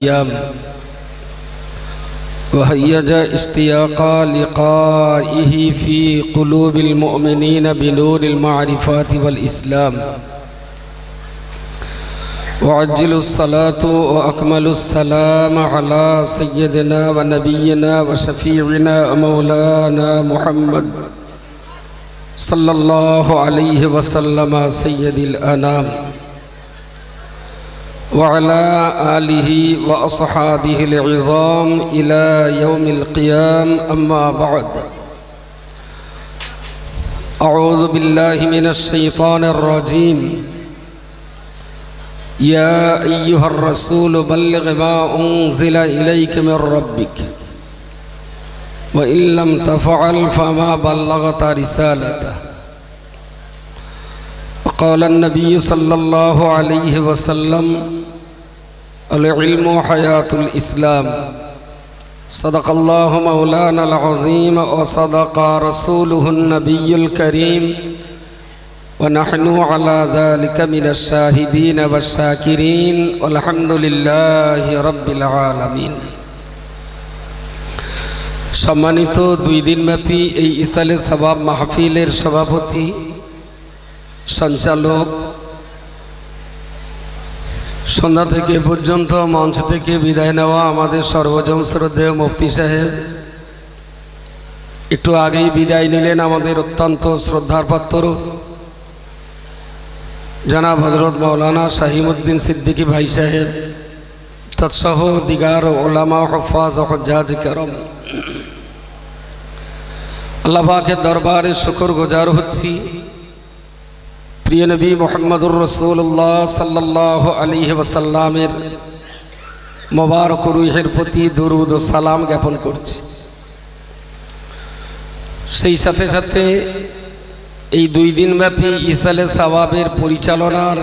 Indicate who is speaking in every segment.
Speaker 1: الأيام وهيج اشتياق لقائه في قلوب المؤمنين بنور المعرفات والإسلام وعجل الصلاة وأكمل السلام على سيدنا ونبينا وشفيعنا ومولانا محمد صلى الله عليه وسلم سيد الأنام وعلى آله وأصحابه العظام إلى يوم القيام. أما بعد، أعوذ بالله من الشيطان الرجيم. يا أيها الرسول بلغ ما أنزل إليك من ربك وإن لم تفعل فما بلغت رسالته. وقال النبي صلى الله عليه وسلم: العلم حياة الإسلام. صدق الله مولانا العظيم وصدق رسوله النبي الكريم ونحن على ذلك من الشاهدين والشاكرين والحمد لله رب العالمين। সম্মানিত দুই দিনব্যাপী এই ইসালে সওয়াব মাহফিলের সভাপতি, সঞ্চালক, সন্ধ্যা থেকে পর্যন্ত মঞ্চ থেকে বিদায় নেওয়া আমাদের সর্বজন শ্রদ্ধেয় মুফতি সাহেব, একটু আগেই বিদায় নিলেন আমাদের অত্যন্ত শ্রদ্ধার পাত্র জনাব হযরত মাওলানা শাহিমউদ্দিন সিদ্দিকী ভাই সাহেব, তৎসহ দিগার ওলামা হুফাজ ও হুজ্জাজ کرام, আল্লাহ পাকের দরবারে শুকর গুজার হচ্ছি। প্রিয় নবী মুহাম্মদুর রাসূলুল্লাহ সাল্লাল্লাহু আলাইহি ওয়াসাল্লামের মোবারক রূহের প্রতি দরুদ ও সালাম জ্ঞাপন করছি। সেই সাথে সাথে এই দুই দিনব্যাপী ইসালে সওয়াবের পরিচালনার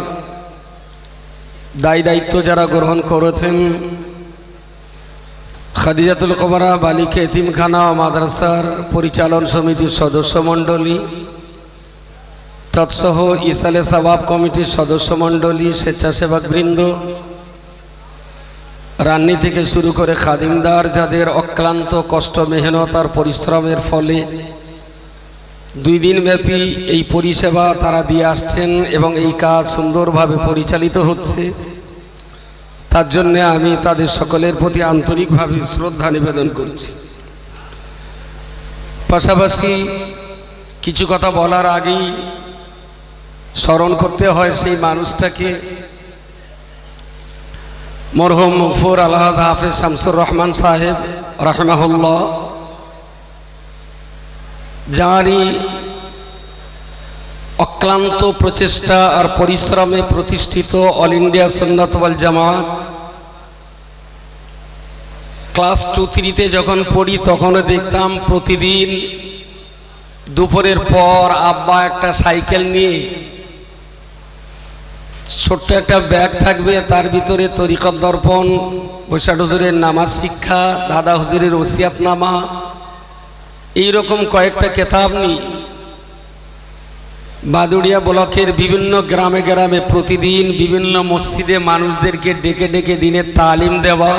Speaker 1: দায়িত্ব যারা গ্রহণ করেছেন, খাদিজাতুল কুবরা বালিকা এতিমখানা ও মাদ্রাসার পরিচালন সমিতির সদস্য মণ্ডলী, তৎসহ ইসালে সওয়াব কমিটির সদস্য মণ্ডলী, স্বেচ্ছাসেবক বৃন্দ, রান্নি থেকে শুরু করে খাদিমদার, যাদের অক্লান্ত কষ্ট মেহনত আর পরিশ্রমের ফলে দুই দিনব্যাপী এই পরিষেবা তারা দিয়ে আসছেন এবং এই কাজ সুন্দরভাবে পরিচালিত হচ্ছে, তার জন্য আমি তাদের সকলের প্রতি আন্তরিকভাবে শ্রদ্ধা নিবেদন করছি। পাশাপাশি কিছু কথা বলার আগেই স্মরণ করতে হয় সেই মানুষটাকে, মরহুম মুগফুর আলহাজ হাফেজ শামসুর রহমান সাহেব রাহিমাহুল্লাহ, যাঁরই অক্লান্ত প্রচেষ্টা আর পরিশ্রমে প্রতিষ্ঠিত অল ইন্ডিয়া সুন্নাত ওয়াল জামাত। ক্লাস 2-3-তে যখন পড়ি তখনও দেখতাম প্রতিদিন দুপুরের পর আব্বা একটা সাইকেল নিয়ে, ছোট্ট একটা ব্যাগ থাকবে, তার ভিতরে তরিকত দর্পণ, বৈশাখ হুজুরের নামাজ শিক্ষা, দাদা হুজুরের ওসিয়াতনামা, এইরকম কয়েকটা কিতাব নিয়ে বাদুড়িয়া ব্লকের বিভিন্ন গ্রামে গ্রামে প্রতিদিন বিভিন্ন মসজিদে মানুষদেরকে ডেকে ডেকে দিনের তালিম দেওয়া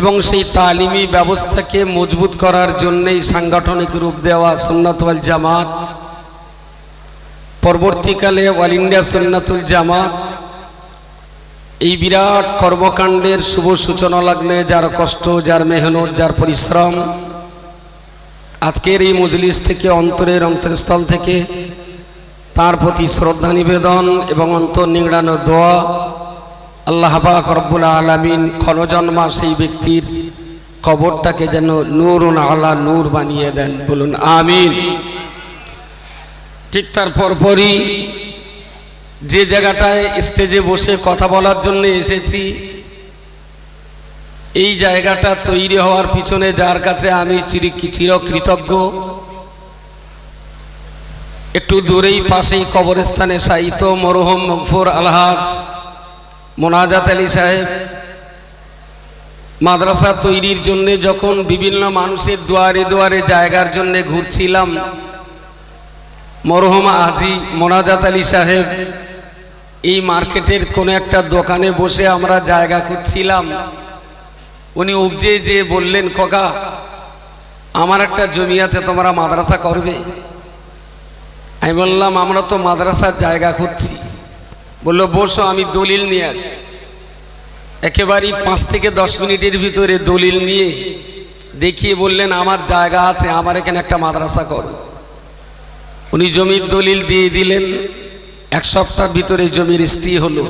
Speaker 1: এবং সেই তালিমি ব্যবস্থাকে মজবুত করার জন্যই সাংগঠনিক রূপ দেওয়া সুন্নাত ওয়াল জামাত। পরবর্তীকালে অল ইন্ডিয়া সুন্নাতুল জামাত। এই বিরাট কর্মকাণ্ডের শুভ সূচনা লগ্নে যার কষ্ট, যার মেহনত, যার পরিশ্রম, আজকের এই মজলিস থেকে অন্তরের অন্তরস্থল থেকে তার প্রতি শ্রদ্ধা নিবেদন এবং অন্তর নিংড়ানো দোয়া, আল্লাহ পাক রব্বুল আলামিন ক্ষণজন্মা সেই ব্যক্তির কবরটাকে যেন নূরুন আলা নূর বানিয়ে দেন, বলুন আমিন। ঠিক তার পরপরই যে জায়গাটায় স্টেজে বসে কথা বলার জন্য এসেছি, এই জায়গাটা তৈরি হওয়ার পিছনে যার কাছে আমি চিরকৃতজ্ঞ, একটু দূরেই পাশেই কবরস্থানে শায়িত মরহুম মুগফুর আলহাজ মোনাজাত আলী সাহেব, মাদ্রাসা তৈরির জন্য যখন বিভিন্ন মানুষের দুয়ারে দুয়ারে জায়গার জন্য ঘুরছিলাম, মরহুম হাজী মোনাজাত আলী সাহেব এই মার্কেটের কোনো একটা দোকানে বসে আমরা জায়গা খুঁজছিলাম। উনি উপজে যে বললেন, খোকা আমার একটা জমি আছে, তোমরা মাদ্রাসা করবে? আমি বললাম আমরা তো মাদ্রাসার জায়গা খুঁজছি। বললো বসো, আমি দলিল নিয়ে আসি। একেবারেই 5 থেকে 10 মিনিটের ভিতরে দলিল নিয়ে দেখিয়ে বললেন আমার জায়গা আছে, আমার এখানে একটা মাদ্রাসা করো। উনি জমির দলিল দিয়ে দিলেন। 1 সপ্তাহের ভিতরে জমির রেজিস্ট্রি হলো।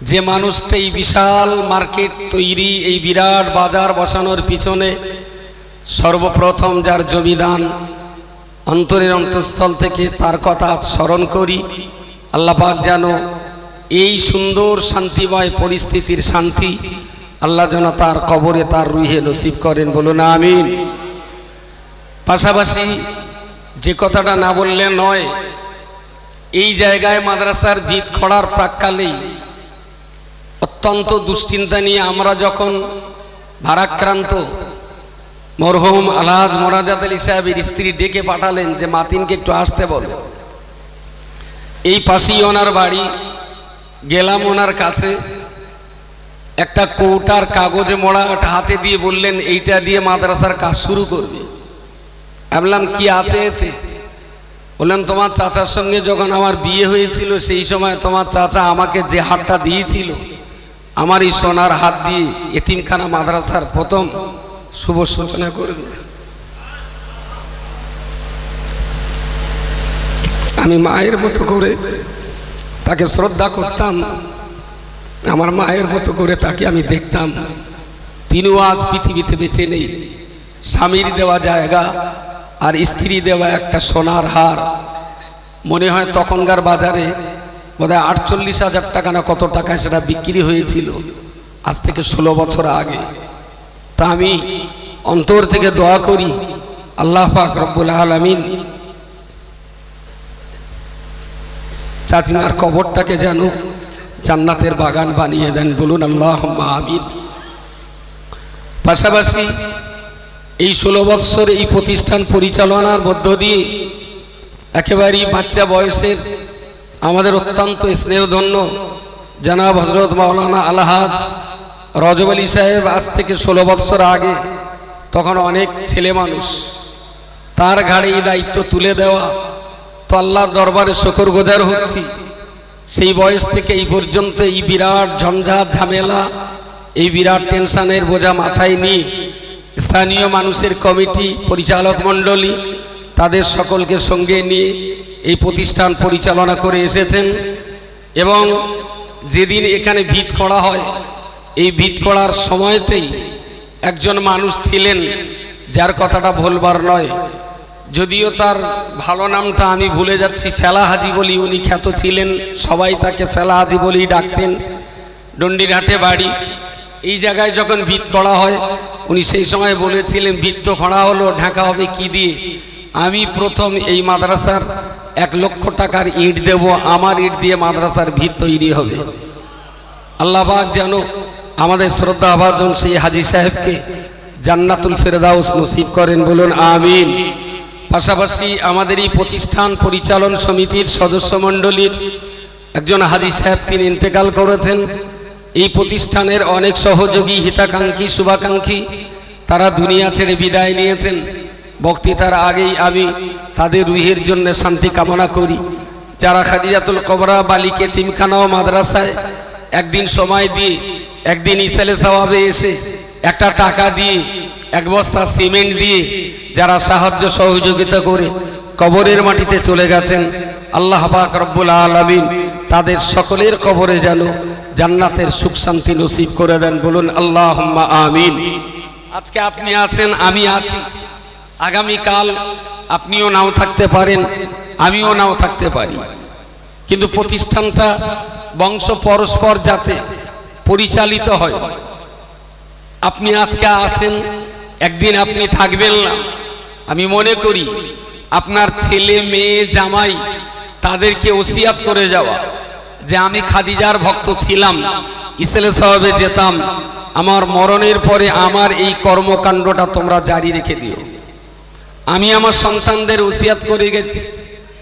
Speaker 1: যে মানুষটা এই বিশাল মার্কেট তৈরি, এই বিরাট বাজার বসানোর পিছনে সর্বপ্রথম যার জমিদান, অন্তরের অন্তঃস্থল থেকে তার কথা আজ স্মরণ করি। আল্লাহ পাক যেন এই সুন্দর শান্তিময় পরিস্থিতির শান্তি আল্লাহ যেন তার কবরে তার রুহে নসিব করেন, বলুন আমিন। পাশাপাশি যে কথাটা না বললে নয়, এই জায়গায় মাদ্রাসার ভিত খোঁড়ার প্রাক্কালেই অত্যন্ত দুশ্চিন্তা নিয়ে আমরা যখন ভারাক্রান্ত মরহুম আলহাজ মোরাজাত আলী সাহেবের স্ত্রী ডেকে পাঠালেন যে মাতিনকে একটু আসতে বলো। এই পাশেই ওনার বাড়ি। গেলাম ওনার কাছে, একটা কৌটার কাগজে মোড়া হাতে দিয়ে বললেন এইটা দিয়ে মাদ্রাসার কাজ শুরু করবে। আমি বললাম কি আছে এতে? বললেন তোমার চাচার সঙ্গে যখন আমার বিয়ে হয়েছিল সেই সময় তোমার চাচা আমাকে যে হাতটা দিয়েছিল, আমার এই সোনার হাত দিয়ে এতিমখানা মাদ্রাসার প্রথম শুভ সূচনা করবে। আমি মায়ের মতো করে তাকে শ্রদ্ধা করতাম, আমার মায়ের মতো করে তাকে আমি দেখতাম। তিনিও আজ পৃথিবীতে বেঁচে নেই। স্বামীর দেওয়া জায়গা আর স্ত্রী দেওয়া একটা সোনার হার, মনে হয় তখনকার বাজারে বোধহয় 48,000 টাকা না কত টাকায় সেটা বিক্রি হয়েছিল, আজ থেকে 16 বছর আগে। তা আমি অন্তর থেকে দোয়া করি আল্লাহ পাক রব্বুল আলামিন চাচিমার কবরটাকে যেন জান্নাতের বাগান বানিয়ে দেন, বলুন আল্লাহুম্মা আমিন। পাশাপাশি এই 16 বৎসর এই প্রতিষ্ঠান পরিচালনার মধ্য দিয়ে একেবারেই বাচ্চা বয়সের আমাদের অত্যন্ত স্নেহধন্য জনাব হযরত মাওলানা আলহাজ রজব আলী সাহেব আজ থেকে 16 বৎসর আগে, তখন অনেক ছেলে মানুষ, তার ঘাড়ে এই দায়িত্ব তুলে দেওয়া, তো আল্লাহর দরবারে শুকরগুজার হচ্ছি। সেই বয়স থেকে এই পর্যন্ত এই বিরাট ঝঞ্ঝাট ঝামেলা, এই বিরাট টেনশনের বোঝা মাথায় নিয়ে স্থানীয় মানুষের কমিটি, পরিচালক মণ্ডলী, তাদের সকলকে সঙ্গে নিয়ে এই প্রতিষ্ঠান পরিচালনা করে এসেছেন। এবং যেদিন এখানে ভিত খোঁড়া হয়, এই ভিত খোঁড়ার সময়তেই একজন মানুষ ছিলেন যার কথাটা ভুলবার নয়, যদিও তার ভালো নামটা আমি ভুলে যাচ্ছি, ফেলা হাজি বলি উনি খ্যাত ছিলেন, সবাই তাকে ফেলা হাজি বলেই ডাকতেন। ডন্ডিরহাটে বাড়ি। এই জায়গায় যখন ভিত খোঁড়া হয় উনি সেই সময় বলেছিলেন ভিত তো খোঁড়া হলো, ঢাকা হবে কি দিয়ে? আমি প্রথম এই মাদ্রাসার 1 লক্ষ টাকার ইট দেব, আমার ইট দিয়ে মাদ্রাসার ভিত তৈরি হবে। আল্লাহ পাক যেন আমাদের শ্রদ্ধাভাজন সেই হাজি সাহেবকে জান্নাতুল ফেরদাউস নসিব করেন, বলুন আমিন। পাশাপাশি আমাদের এই প্রতিষ্ঠান পরিচালন সমিতির সদস্য মণ্ডলীর একজন হাজি সাহেব, তিনি ইন্তেকাল করেছেন। এই প্রতিষ্ঠানের অনেক সহযোগী, হিতাকাঙ্ক্ষী, শুভাকাঙ্ক্ষী তারা দুনিয়া ছেড়ে বিদায় নিয়েছেন। বক্তৃতার আগেই আমি তাদের রুহের জন্য শান্তি কামনা করি। যারা খাদিজাতুল কুবরা বালিকা এতিমখানা ও মাদ্রাসায় একদিন সময় দিয়ে, একদিন ইসালে সওয়াবে এসে, একটা টাকা দিয়ে, 1 বস্তা সিমেন্ট দিয়ে যারা সাহায্য সহযোগিতা করে কবরের মাটিতে চলে গেছেন, আল্লাহ পাক রব্বুল আলামিন তাদের সকলের কবরে যেন জান্নাতের সুখ শান্তি নসিব করে দেন, বলুন আল্লাহুম্মা আমিন। আজকে আপনি আছেন, আমি আছি, আগামীকাল আপনিও নাও থাকতে পারেন, আমিও নাও থাকতে পারি, কিন্তু প্রতিষ্ঠানটা বংশ পরস্পর যাতে পরিচালিত হয়। আপনি আজকে আছেন, একদিন আপনি থাকবেন না। আমি মনে করি আপনার ছেলে মেয়ে জামাই তাদেরকে ওসিয়াত করে যাওয়া যে আমি খাদিজার ভক্ত ছিলাম, ইসলে সওয়াবে যেতাম, আমার মরণের পরে আমার এই কর্মকাণ্ডটা তোমরা জারি রেখে দিও। আমি আমার সন্তানদের ওসিয়াত করে গেছি,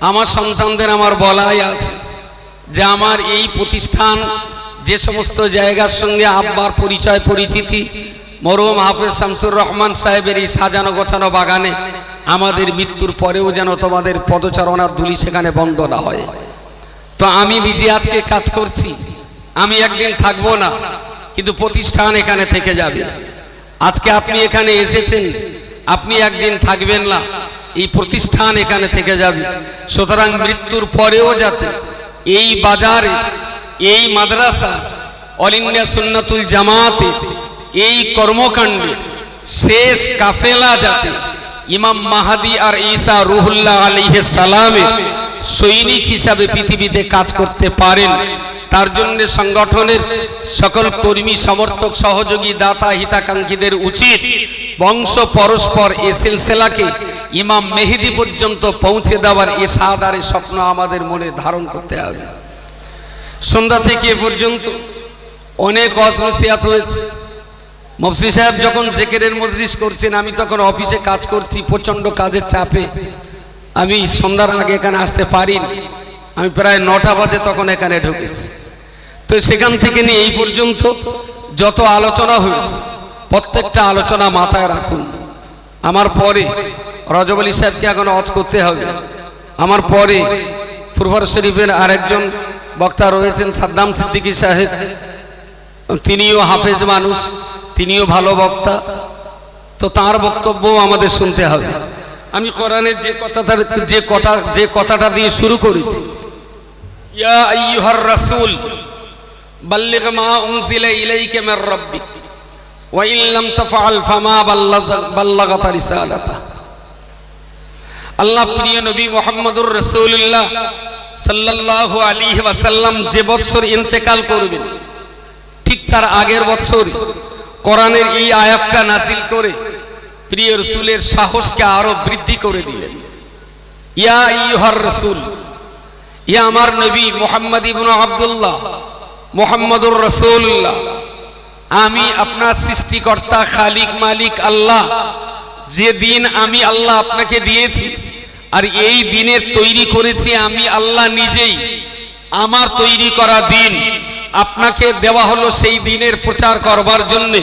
Speaker 1: আমার সন্তানদের আমার বলাই আছে যে আমার এই প্রতিষ্ঠান যে সমস্ত জায়গার সঙ্গে আব্বার পরিচয় পরিচিতি, মরহুম হাফেজ শামসুর রহমান সাহেবের এই সাজানো গোছানো বাগানে আমাদের মৃত্যুর পরেও যেন তোমাদের পদচারণার ধুলি সেখানে বন্ধ না হয়। তো আমি নিজে আজকে কাজ করছি, আমি একদিন থাকবো না, কিন্তু প্রতিষ্ঠান এখানে থেকে যাবে। আজকে আপনি এখানে এসেছেন, আপনি একদিন থাকবেন না, এই প্রতিষ্ঠান এখানে থেকে যাবে। সুতরাং মৃত্যুর পরেও যাতে এই বাজারে, এই মাদ্রাসা, অল ইন্ডিয়া সুন্নাতুল জামাতে এই কর্মকাণ্ডের শেষ কাফেলা যাতে ইমাম মাহাদি আর ঈসা রুহুল্লাহ আলাইহিস সালামের সৈনিক হিসাবে পৃথিবীতে কাজ করতে পারেন, তার জন্য সংগঠনের সকল কর্মী, সমর্থক, সহযোগী, দাতা, হিতাকাঙ্ক্ষীদের উচিত বংশ পরস্পর এ সিলসিলাকে ইমাম মেহেদী পর্যন্ত পৌঁছে দেওয়ার এ সাদারে স্বপ্ন আমাদের মনে ধারণ করতে হবে। সন্ধ্যা থেকে এ পর্যন্ত অনেক ওয়াজ-নসিহত হয়েছে। মুফতি সাহেব যখন জিকিরের মজলিস করছেন, আমি তখন অফিসে কাজ করছি, প্রচণ্ড কাজের চাপে আমি সন্ধ্যার আগে এখানে আসতে পারিনি। আমি প্রায় 9টা বাজে তখন এখানে ঢুকেছি। তো সেখান থেকে নিয়ে এই পর্যন্ত যত আলোচনা হয়েছে প্রত্যেকটা আলোচনা মাথায় রাখুন। আমার পরে রজব আলী সাহেবকে এখন ওয়াজ করতে হবে, আমার পরে ফুরফুরা শরীফের আরেকজন বক্তা রয়েছেন সাদ্দাম সিদ্দিকী সাহেব, তিনিও হাফেজ মানুষ, তিনিও ভালো বক্তা, তো তার বক্তব্য আমাদের শুনতে হবে। আমি কোরআনের যে কথাটা দিয়ে শুরু করেছি, ইয়া আইয়ুহার রাসূল বাল্লিগ মা উনজিলা ইলাইকা মির রাব্বিক ওয়া ইন লাম তাফআল ফামা বাল্লাগতা রিসালাতা। আল্লাহ প্রিয় নবী মুহাম্মদুর রাসূলুল্লাহ সাল্লাল্লাহু আলাইহি ওয়াসাল্লাম যে বছর ইন্তেকাল করবেন, ঠিক তার আগের বছর কোরআনের এই আয়াতটা নাজিল করে প্রিয় রাসূলের সাহসকে আরো বৃদ্ধি করে দিলেন। ইয়া আইয়ুহার রাসূল, ইয়া আমার নবী মুহাম্মদ ইবনে আব্দুল্লাহ মুহাম্মদুর রাসূলুল্লাহ, আমি আপনার সৃষ্টিকর্তা, খালিক, মালিক আল্লাহ, যে দিন আমি আল্লাহ আপনাকে দিয়েছি আর এই দিনের তৈরি করেছি আমি আল্লাহ নিজেই। আমার তৈরি করা দিন আপনাকে দেওয়া হলো সেই দিনের প্রচার করবার জন্য,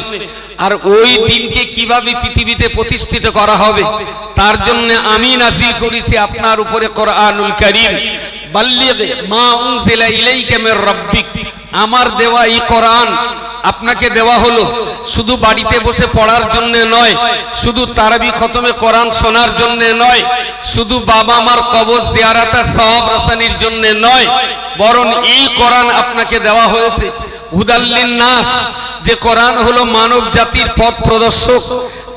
Speaker 1: আর ওই দিনকে কিভাবে পৃথিবীতে প্রতিষ্ঠিত করা হবে তার জন্য আমি নাযিল করেছি আপনার উপরে কোরআনুল কারীম। বাল্লিগ মা উনজিলা ইলাইকা মির রাব্বিক, আমার দেওয়া এই কোরআন আপনাকে দেওয়া হলো শুধু বাড়িতে বসে পড়ার জন্য নয়, শুধু তারাবি খতমে কোরআন শোনার জন্য নয়, শুধু বাবা মার কবর জিয়ারাতে সওয়াব রসানির জন্য নয়, বরং এই কোরআন আপনাকে দেওয়া হয়েছে হুদাল্লিন নাস, যে কোরআন হলো মানব জাতির পথ প্রদর্শক,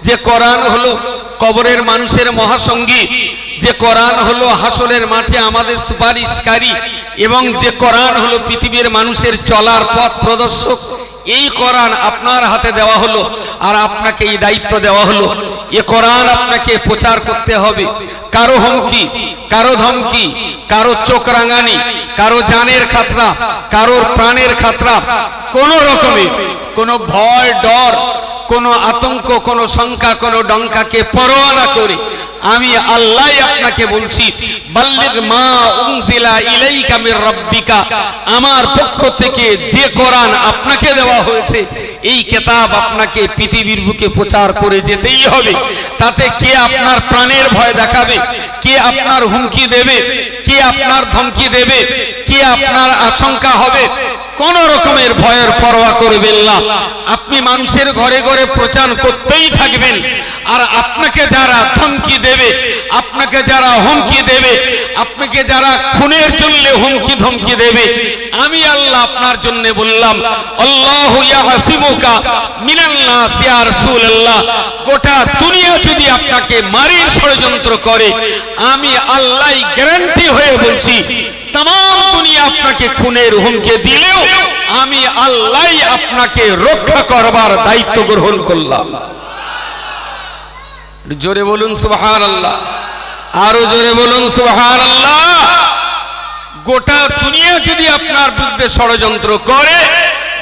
Speaker 1: যে কোরআন হলো কবরের মানুষের মহাসঙ্গী, যে কোরআন হলো হাসরের মাঠে আমাদের সুপারিশকারী, এবং যে কোরআন হলো পৃথিবীর মানুষের চলার পথ প্রদর্শক। এই কোরআন আপনার হাতে দেওয়া হলো আর আপনাকে এই দায়িত্ব দেওয়া হলো, এই কোরআন আপনাকে প্রচার করতে হবে। কারো হুমকি, কারো ধমকি, কারো চোখ রাঙানি, কারো জানের খাতরা, কারোর প্রাণের খাতরা, কোন রকমের কোনো ভয়, ডর, কোনো আতঙ্ক, কোনো শঙ্কা, কোনো ডঙ্কাকে পরোয়া না করে আমি আল্লাহ আপনাকে বলছি, বাল্লিগ মা উনজিলা ইলাইকা মির রাব্বিকা, আমার পক্ষ থেকে যে কোরআন আপনাকে দেওয়া হয়েছে এই কিতাব আপনাকে পৃথিবীর বুকে প্রচার করে যেতেই হবে। তাতে কে আপনার প্রাণের ভয় দেখাবে, কে আপনার হুমকি দেবে, কে আপনার ধমকি দেবে, কে আপনার আশঙ্কা হবে, কোন রকমের ভয়ের পরোয়া করবেন না। আপনি মানুষের ঘরে ঘরে প্রচার করতেই থাকবেন, আর আপনাকে যারা ধমকি দেবে, আপনাকে যারা হুমকি দেবে, আপনাকে যারা খুনের জন্য হুমকি ধমকি দেবে, আমি আল্লাহ আপনার জন্য বললাম আল্লাহু ইয়াসিমুকা মিনান নাস ইয়া রাসূলুল্লাহ। গোটা দুনিয়া যদি আপনাকে মারির ষড়যন্ত্র করে, আমি আল্লাহ গ্যারান্টি হয়ে বলছি तमाम दुनिया आपनाके खूनेर हुमके दिलेও আমি আল্লাহ আপনাকে রক্ষা করবার দায়িত্ব গ্রহণ করলাম। জোরে বলুন সুবহানাল্লাহ, আরো জোরে বলুন সুবহানাল্লাহ। গোটা দুনিয়া যদি আপনার বিরুদ্ধে ষড়যন্ত্র করে,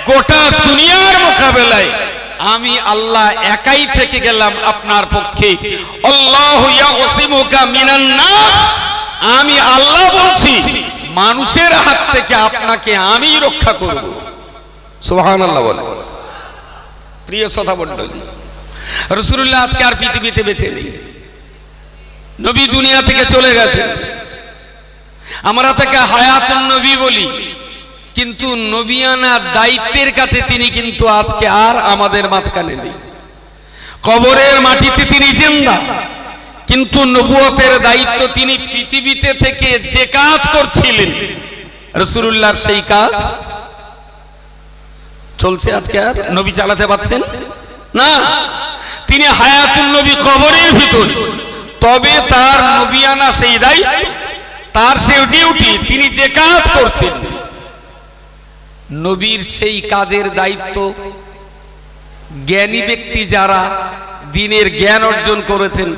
Speaker 1: গোটা দুনিয়ার মোকাবেলায় আমি আল্লাহ একাই থেকে গেলাম আপনার পক্ষে। আল্লাহু ইয়াসিমুকা মিনান নাস, আমি আল্লাহ বলছি মানুষের হাত থেকে আপনাকে আমি রক্ষা করব। সুবহানাল্লাহ বলে। প্রিয় শ্রোতা মণ্ডলী, রাসূলুল্লাহ আজকে আর পৃথিবীতে বেঁচে নেই, নবী দুনিয়া থেকে চলে গেছেন। আমরা তাকে হায়াতুন নবী বলি, কিন্তু নবিয়ানা দায়িত্বের কাছে তিনি কিন্তু আজকে আর আমাদের মাঝখানে নেই। কবরের মাটিতে তিনি জিন্দা, কিন্তু নবুয়তের দায়িত্ব তিনি পৃথিবীতে থেকে যে কাজ করছিলেন রাসূলুল্লাহর সেই কাজ চলছে। আজকে আর নবী চালাতে পারছেন না। তিনি হায়াতুন নবী কবরের ভিতর, তবে তার নবিয়ানা সেই দায়িত্ব, তার সেই ডিউটি, তিনি যে কাজ করতেন নবীর সেই কাজের দায়িত্ব জ্ঞানী ব্যক্তি যারা দ্বীনের জ্ঞান অর্জন করেছেন,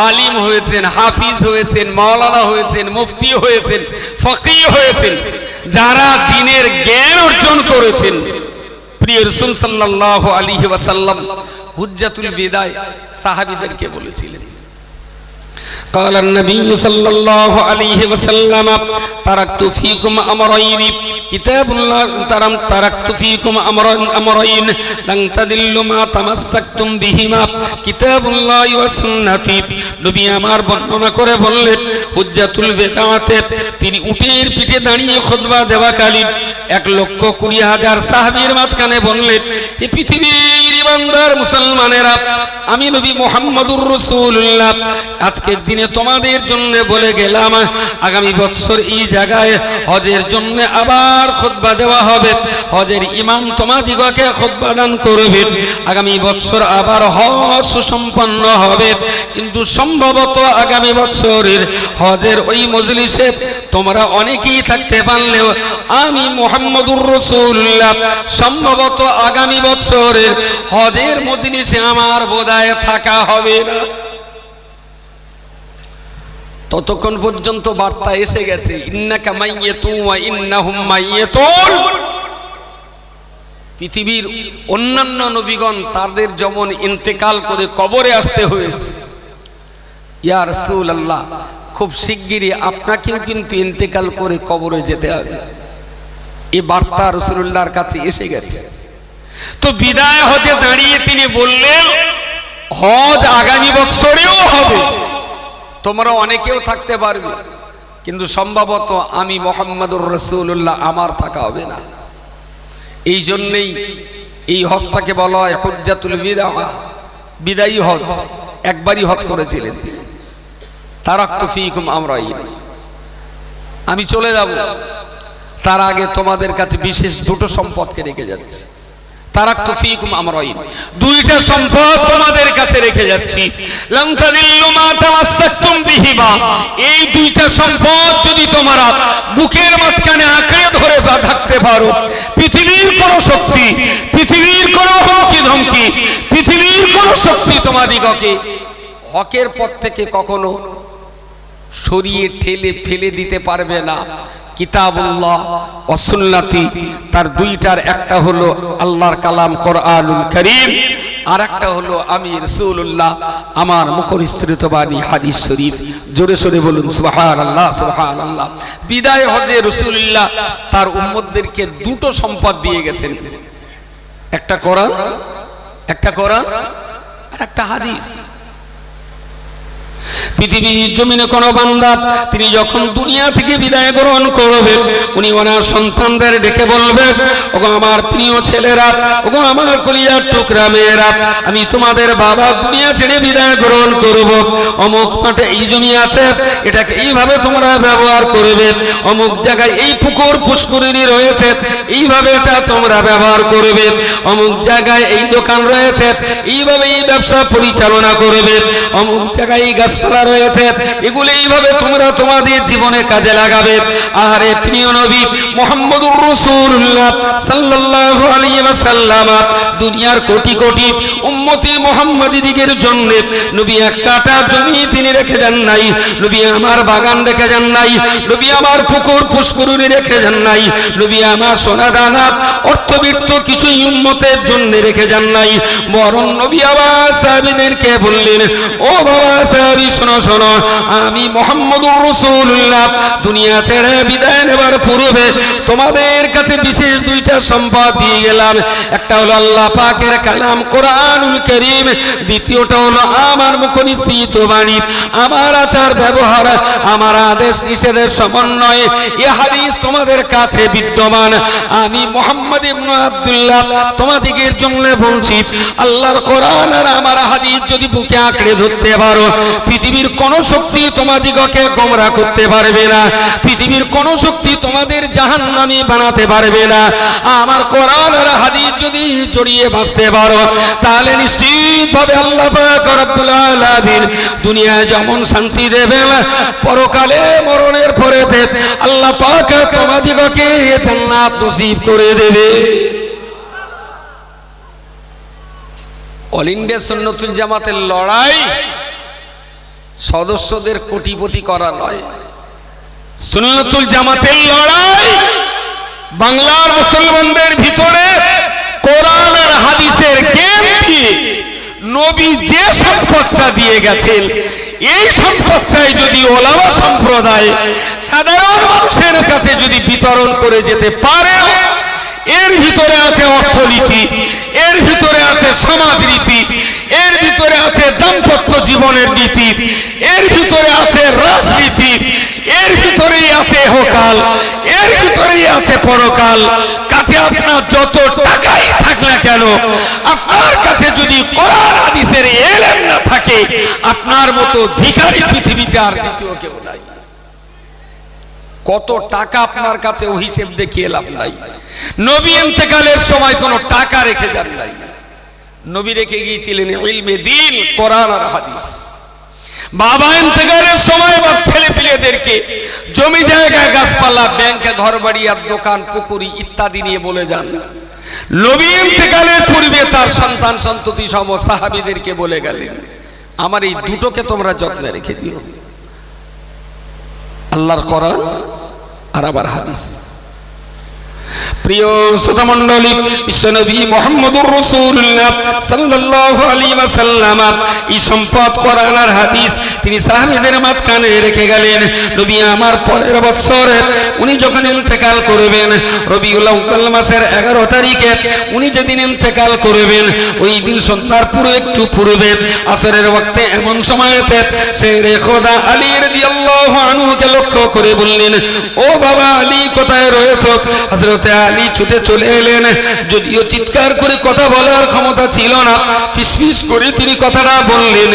Speaker 1: আলিম হয়েছেন, হাফিজ হয়েছেন, মাওলানা হয়েছেন, মুফতি হয়েছেন, ফকিহ হয়েছেন, যারা দ্বীনের জ্ঞান অর্জন করেছেন, প্রিয় রাসূল সাল্লাল্লাহু আলাইহি ওয়াসাল্লাম হুজ্জাতুল বিদায় সাহাবীদেরকে বলেছিলেন। قال النبي صلى الله عليه وسلم تركت فيكم أمرين كتاب الله تركت فيكم أمرين لن تضلوا ما تمسكتم بهما كتاب الله وسنتي। নবী আমার বর্ণনা করে বললেন, হুজ্জাতুল বিদাতে তিনি উটের পিঠে দাঁড়িয়ে খুতবা দেওয়াকালীন 1,20,000 সাহাবীর মাঝখানে বললেন, এই পৃথিবীর ইমানদার মুসলমানেরা, আমি নবী মুহাম্মদুর রাসূলুল্লাহ আজকের দিনে তোমাদের জন্য বলে গেলাম, আগামী বছর এই জায়গায় হজের জন্য আবার খুতবা দেওয়া হবে, হজের ইমাম তোমাদিগকে খুতবা দান করবে, আগামী বছর আবার হজ সুসম্পন্ন হবে। কিন্তু সম্ভবত আগামী বছরের হজের ওই মজলিসে তোমরা অনেকেই থাকতে পারলেও আমি মুহাম্মদুর রাসূলুল্লাহ সম্ভবত আগামী বছরের হজের মজলিসে আমার বোধহয় থাকা হবে না। ততক্ষণ পর্যন্ত বার্তা এসে গেছে, ইন্নাকা মাইয়াতুন ওয়া ইন্নাহুম মাইয়াতুন। পৃথিবীর অন্যান্য নবীগণ তাদের যেমন ইন্তেকাল করে কবরে আসতে হয়েছে, ইয়া রাসূলুল্লাহ খুব শিগগিরই আপনাকেও কিন্তু ইন্তেকাল করে কবরে যেতে হবে। এই বার্তা রাসূলুল্লাহর কাছে এসে গেছে। তো বিদায় হজে দাঁড়িয়ে তিনি বললেন, হজ আগামী বছরেও হবে, তোমরা অনেকেও থাকতে পারবে, কিন্তু সম্ভবত আমি মুহাম্মদুর রাসূলুল্লাহ আমার থাকা হবে না। এই জন্যই এই হজটাকে বলা হয় হুজ্জাতুল বিদা, বিদায়ী হজ। একবারই হজ করেছিলেন তিনি। তারাকতু ফীকুম আমরাইন, আমি চলে যাব, তার আগে তোমাদের কাছে বিশেষ দুটো সম্পদকে রেখে যাচ্ছি। তারাকতু ফীকুম আমরাইন, দুইটা সম্পদ তোমাদের কাছে রেখে যাচ্ছি। লান তাদিল্লু মা তামাসসাকতুম বিহিমা, এই দুইটা সম্পদ যদি তোমরা বুকের মাঝখানে আঁকড়ে ধরে থাকতে পারো, পৃথিবীর কোন শক্তি, পৃথিবীর কোন হুমকি ধমকি, পৃথিবীর কোন শক্তি তোমাদিগকে হকের পথ থেকে কখনো সরিয়ে ঠেলে ফেলে দিতে পারবে না। কিতাবুল্লাহ ওয়া সুন্নতি, তার দুইটার একটা হলো আল্লাহর কালাম কোরআনুল কারীম, আর একটা হলো আমি রাসূলুল্লাহ আমার মুখনিসৃত বাণী হাদিস শরীফ। জোরে সোরে বলুন সুবহানাল্লাহ সুবহানাল্লাহ। বিদায় হজে রাসূলুল্লাহ তার উম্মতদেরকে দুটো সম্পদ দিয়ে গেছেন, একটা কোরআন আর একটা হাদিস। পৃথিবীর জমিনে কোন বান্দা তিনি যখন দুনিয়া থেকে বিদায় গ্রহণ করবে, উনি ওনার সন্তানদের ডেকে বলবে, ওগো আমার প্রিয় ছেলেরা, ওগো আমার কলিজার টুকরা মেয়েরা, আমি তোমাদের বাবা দুনিয়া ছেড়ে বিদায় গ্রহণ করব। অমুক মাঠে এই জমি আছে, এটাকে এইভাবে তোমরা ব্যবহার করবে। অমুক জায়গায় এই পুকুর পুষ্করিণী রয়েছে, এইভাবে এটা তোমরা ব্যবহার করবে। অমুক জায়গায় এই দোকান রয়েছে, এইভাবে এই ব্যবসা পরিচালনা করবে। অমুক জায়গায় এই গাছপালা রয়েছে, এগুলো এইভাবে তোমরা তোমাদের জীবনে কাজে লাগাবে। আরে প্রিয় নবী মুহাম্মদুর রাসূলুল্লাহ সাল্লাল্লাহু আলাইহি ওয়াসাল্লাম দুনিয়ার কোটি কোটি উম্মতি মুহাম্মাদীদের জন্য নবী এক কাটা জমি তিনি রেখে যান নাই, নবী আমার বাগান রেখে যান নাই, নবী আমার পুকুর পুষ্করিণী রেখে যান নাই, নবী আমার সোনা দানা অর্থবিত্ত কিছু উম্মতের জন্য রেখে যান নাই, বরং নবী আবার সাহাবীদেরকে বললেন, ও বাবা সাহাবী শোনো শোনো, আমি মুহাম্মদুর রাসূলুল্লাহ দুনিয়া ছেড়ে বিদায় নেবার পূর্বে তোমাদের কাছে বিশেষ দুইটা সম্পদ দিয়ে গেলাম। একটা হলো আল্লাহ পাকের কালাম কোরআনুল কারীম, দ্বিতীয়টা হলো আমার মুখনিসৃত বাণী, আমার আচার ব্যবহার, আমার আদেশ নিষেধের সমন্বয়ে এই হাদিস তোমাদের কাছে বিদ্যমান। আমি মুহাম্মদ ইবনে আব্দুল্লাহ তোমাদের জন্য বলছি, আল্লাহর কোরআন আর আমার হাদিস যদি বুকে আঁকড়ে ধরতে পারো, পৃথিবীর কোন শক্তি তোমাদিগকে গোমরাহ করতে পারবে না, পৃথিবীর কোন শক্তি তোমাদের জাহান্নামী বানাতে পারবে না। আমার কোরআন আর হাদিস যদি জড়িয়ে বাঁচতে পারো, তাহলে নিশ্চিতভাবে আল্লাহ পাক রব্বুল আলামিন দুনিয়ায় যেমন শান্তি দেবেন, পরকালে মরণের পরে আল্লাহ পাক তোমাদিগকে জান্নাত নসিব করে দেবে। অল ইন্ডিয়া সুন্নাতুল জামাতের লড়াই সদস্যদের কোটিপতি করা নয়। সুন্নাতুল জামাতের লড়াই বাংলার মুসলমানদের ভিতরে কোরআন আর হাদিসের জ্ঞান দিয়ে নবী যে সম্পদটা দিয়ে গেছেন, এই সম্পদটাই যদি ওলামা সম্প্রদায় সাধারণ মানুষের কাছে যদি বিতরণ করে যেতে পারে, এর ভিতরে আছে অর্থনীতি, এর ভিতরে আছে সমাজনীতি, এর ভিতরে আছে দাম্পত্য জীবনের নীতি, এর ভিতরে আছে রাজনীতি, এর ভিতরেই আছে ইহকাল, এর ভিতরেই আছে পরকাল। কাছে আপনার যত টাকাই থাক না কেন, আপনার কাছে যদি কোরআন হাদিসের ইলম না থাকে, আপনার মতো ভিখারি পৃথিবীতে আর দ্বিতীয় কেউ নাই। কত টাকা আপনার কাছে ও হিসেব দেখিয়ে লাভ নাই। নবী ইন্তেকালের সময় কোনো টাকা রেখে যান নাই, নবী রেখে গিয়েছিলেন ইলমে দ্বীন, কোরআন আর হাদিস। বাবা ইন্তেকালের সময় বা ছেলে পিলেদেরকে জমি জায়গা, গাছপালা, ব্যাংকে ঘর বাড়ি আর দোকান পুকুরি ইত্যাদি নিয়ে বলে যান। নবী ইন্তেকালের পূর্বে তার সন্তান সন্ততি সহ সাহাবীদেরকে বলে গেলেন, আমার এই দুটোকে তোমরা যত্নে রেখে দিও, আল্লাহর কোরআন আর আমার হাদিস। প্রিয় শ্রোতা মণ্ডলী, বিশ্বনবী মুহাম্মদুর রাসূলুল্লাহ সাল্লাল্লাহু আলাইহি ওয়াসাল্লাম এই সম্পদ কোরআন আর হাদিস তিনি সাহাবীদের মাঝখানে রেখে গেলেন। নবী আমার পরের বছরে উনি যখন ইন্তেকাল করবেন, রবিউল আউয়াল মাসের 11 তারিখে উনি যেদিন ইন্তেকাল করবেন, ওই দিন সন্ধ্যার পূর্বে একটু পূর্বে আসরের ওয়াক্তে এমন সময়তে শেরে খোদা আলী রাদিয়াল্লাহু আনহুকে লক্ষ্য করে বললেন, ও বাবা আলী, কোথায় রয়েছো? হযরত আলী ছুটে চলে এলেন। যদিও চিৎকার করে কথা বলার ক্ষমতা ছিল না, ফিসফিস করে তিনি কথাটা বললেন।